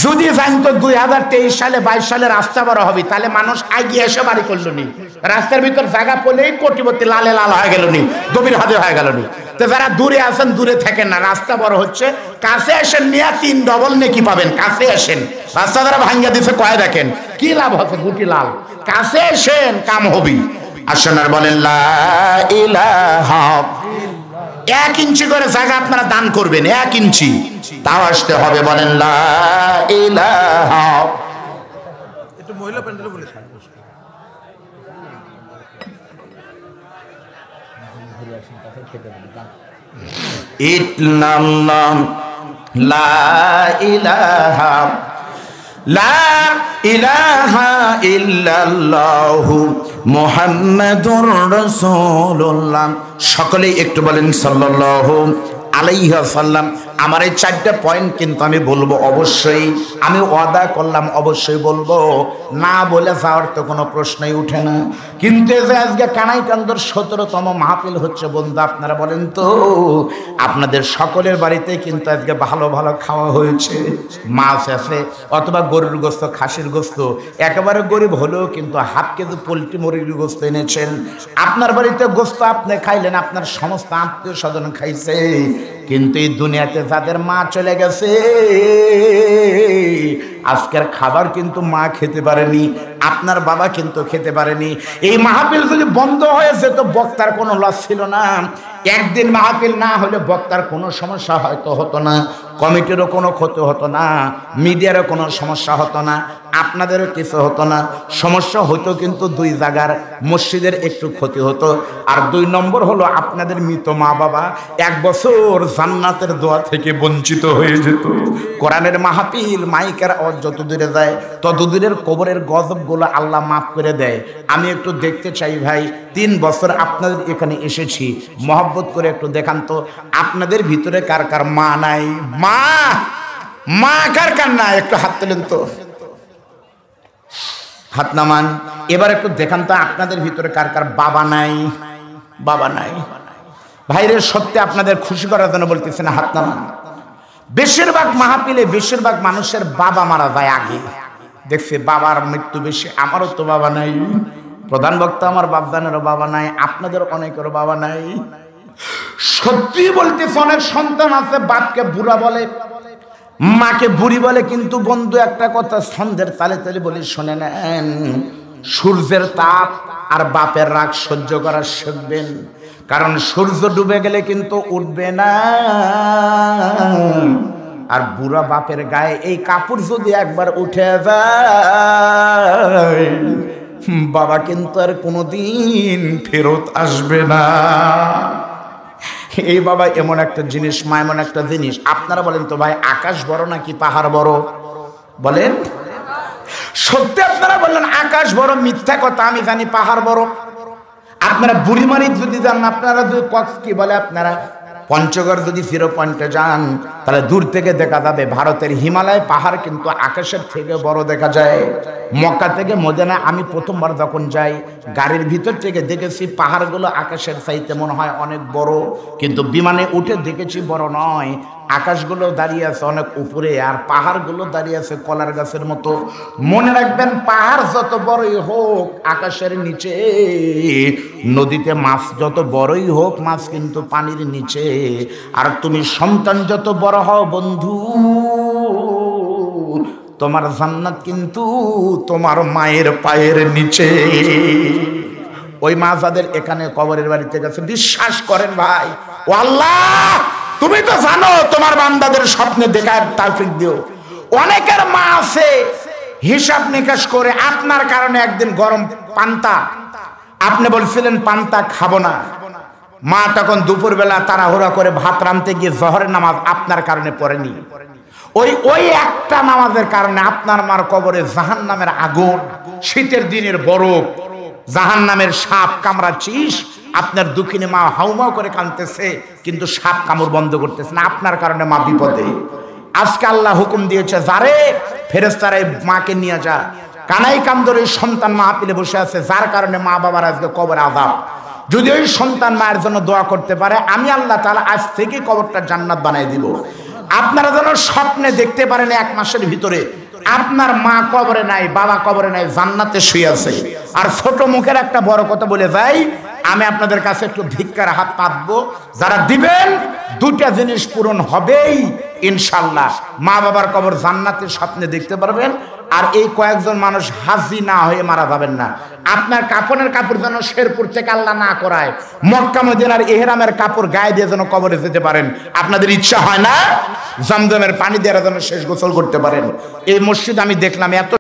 যদি জানতো 2023 সালে 22 সালে রাস্তা বড় হবে, তাহলে মানুষ আগিয়ে এসে বাড়ি করলো নি। রাস্তার ভিতর জায়গা পড়লেই কোটিপতি লালে লাল হয়ে গেল নি, দবির হাতে হয়ে গেল নি। তো যারা দূরে আছেন দূরে থাকেন না, রাস্তা বড় হচ্ছে, কাছে আসেন, নিয়ে 3 ডবল নেকি পাবেন। কাছে আসেন, রাস্তা যারা ভাঙ্গা দিছে কয় দেখেন কি লাভ হচ্ছে, গুটি লাল। কাছে আসেন, কাম হবি। আসেন আর বলেন লা ইলাহা। 1 ইঞ্চি করে জায়গা আপনারা দান করবেন, 1 ইঞ্চি, তাও আসতে হবে। বলেন লা ইলাহা। একটু মহিলা প্যান্ডেলে বলে থাকবে। ইল্লাল্লাহ লা ইলাহা লা ইলাহা ইল্লাল্লাহু মুহাম্মাদুর রাসূলুল্লাহ। সকলেই একটু বলেন সাল্লাল্লাহু আলাইহি ওয়াসাল্লাম। আমার এই 4টা পয়েন্ট কিন্তু আমি বলবো অবশ্যই, আমি ওয়াদা করলাম অবশ্যই বলবো, না বলে যাওয়ার তো কোনো প্রশ্নই উঠে না। কিন্তু এই যে আজকে কানাইকান্দর 17তম মাহফিল হচ্ছে বন্ধু, আপনারা বলেন তো, আপনাদের সকলের বাড়িতে কিন্তু আজকে ভালো ভালো খাওয়া হয়েছে, মাছ আছে অথবা গরুর গোস্ত, খাসির গোস্ত, একেবারে গরিব হলেও কিন্তু হাফ কেজি পোলট্রি মুরগির গোস্ত এনেছেন। আপনার বাড়িতে গোস্ত আপনি খাইলেন, আপনার সমস্ত আত্মীয় স্বজন খাইছে, কিন্তু এই দুনিয়াতে যাদের মা চলে গেছে, আজকের খাবার কিন্তু মা খেতে পারেনি, আপনার বাবা কিন্তু খেতে পারেনি। এই মাহফিল যদি বন্ধ হয়েছে তো বক্তার কোনো লস ছিল না। একদিন মাহফিল না হলে বক্তার কোনো সমস্যা হয়তো হতো না, কমিটিরও কোনো ক্ষতি হতো না, মিডিয়ারও কোনো সমস্যা হতো না, আপনাদেরও কিছু হতো না। সমস্যা হতো কিন্তু 2 জায়গার, মসজিদের একটু ক্ষতি হতো, আর 2 নম্বর হলো আপনাদের মৃত মা বাবা 1 বছর জান্নাতের দোয়া থেকে বঞ্চিত হয়ে যেত। কোরআনের মাহফিল মাইকের আওয়াজ যত দূরে যায় তত দূরের কবরের গজবগুলো আল্লাহ মাফ করে দেয়। আমি একটু দেখতে চাই ভাই, 3 বছর আপনাদের এখানে এসেছি, মহব্বত করে একটু দেখান তো আপনাদের ভিতরে কার কার মা নাই? মা মা কার কার নাই? একটু হাত তোলেন তো, হাত নামান। এবার একটু দেখান তো আপনাদের ভিতরে কার কার বাবা নাই? বাবা নাই ভাইরে, সত্যি আপনাদের খুশি করার জন্য বলতেছেন, হাত নামান। বেশিরভাগ মাহফিলে বেশিরভাগ মানুষের বাবা মারা যায় আগে, দেখছি বাবার মৃত্যু বেশি। আমারও তো বাবা নাই, প্রধান বক্তা আমার বাপদানেরও বাবা নাই, আপনাদের অনেকেরও বাবা নাই। সত্যি বলতেছে, অনেক সন্তান আছে বাপকে বুড়া বলে, মাকে বুড়ি বলে, কিন্তু বন্ধু একটা কথা সন্ধ্যের তালে তালে বলি শুনে নেন, সূর্যের তাপ আর বাপের রাগ সহ্য করা শিখবেন, কারণ সূর্য ডুবে গেলে কিন্তু উঠবে না। আর বুড়া বাপের গায়ে এই কাপড় যদি একবার উঠে যায়, বাবা কিন্তু আর কোনোদিন ফেরত আসবে না। এই বাবা এমন একটা জিনিস, মা এমন একটা জিনিস। আপনারা বলেন তো ভাই, আকাশ বড় নাকি পাহাড় বড়? বলেন সত্যি, আপনারা বললেন আকাশ বড়, মিথ্যা কথা, আমি জানি পাহাড় বড়। আপনারা বুড়িমারি যদি যান, আপনারা যদি কক্স কি বলে, আপনারা পঞ্চগড় যদি 0 পয়েন্টে যান, তাহলে দূর থেকে দেখা যাবে ভারতের হিমালয় পাহাড় কিন্তু আকাশের থেকে বড় দেখা যায়। মক্কা থেকে মদিনা আমি প্রথমবার যখন যাই, গাড়ির ভিতর থেকে দেখেছি পাহাড়গুলো আকাশের চাইতে মনে হয় অনেক বড়, কিন্তু বিমানে উঠে দেখেছি বড় নয়। আকাশগুলো দাঁড়িয়ে আছে অনেক উপরে, আর পাহাড়গুলো দাঁড়িয়ে আছে কলার গাছের মতো। মনে রাখবেন, পাহাড় যত বড়ই হোক আকাশের নিচে, নদীতে মাছ যত বড়ই হোক মাছ কিন্তু পানির নিচে। আর তুমি সন্তান যত বড় হও বন্ধু, তোমার জান্নাত কিন্তু তোমার মায়ের পায়ের নিচে। ওই মা যাদের এখানে কবরের বাড়িতে গেছে, বিশ্বাস করেন ভাই, ও আল্লাহ তুমি তো জানো তোমার বান্দাদের স্বপ্নে দেখার তৌফিক দিও। অনেকের মা আছে হিসাব নিকাশ করে আপনার কারণে একদিন গরম পান্তা, আপনি বলছিলেন পান্তা খাবো না, মা তখন দুপুরবেলা তাড়াহুড়া করে ভাত রাঁধতে গিয়ে জোহরের নামাজ আপনার কারণে পড়েনি। ওই একটা নামাজের কারণে আপনার মার কবরে জাহান্নামের আগুন, শীতের দিনের বরফ, জাহান্নামের সাপ কামড়াচ্ছিস, আপনার দুঃখিনী মা হাউমাউ করে কাঁদতেছে, কিন্তু সাপ কামড় বন্ধ করতেছে না, আপনার কারণে মা বিপদে। আজকে আল্লাহ হুকুম দিয়েছে, যারে ফেরেশতারা মাকে নিয়ে যা, কানাই কান্দরে সন্তান মাহফিলে বসে আছে, যার কারণে মা বাবার আজকে কবর আযাব। যদি ওই সন্তান মায়ের জন্য দোয়া করতে পারে, আমি আল্লাহ তাআলা আজ থেকে কবরটা জান্নাত বানাই দিব। আপনারা যেন স্বপ্নে দেখতে পারেন 1 মাসের ভিতরে আপনার মা কবরে নাই, বাবা কবরে নাই, জান্নাতে শুয়ে আছে। আর ছোট মুখের একটা বড় কথা বলে যাই, আমি আপনাদের কাছে একটু ভিক্ষার হাত পাতবো, যারা দিবেন দুটা জিনিস পূরণ হবেই ইনশাআল্লাহ। মা বাবার কবর জান্নাতের স্বপ্নে দেখতে পারবেন, আর এই কয়েকজন মানুষ হাজি না হয়ে মারা যাবেন না। আপনার কাফনের কাপড় যেন শেরপুর থেকে আল্লাহ না করায়, মক্কা মদিনার ইহরামের কাপড় গায়ে দিয়ে যেন কবরে যেতে পারেন। আপনাদের ইচ্ছা হয় না জমজমের পানি দিয়ে যেন শেষ গোসল করতে পারেন? এই মসজিদ আমি দেখলাম এত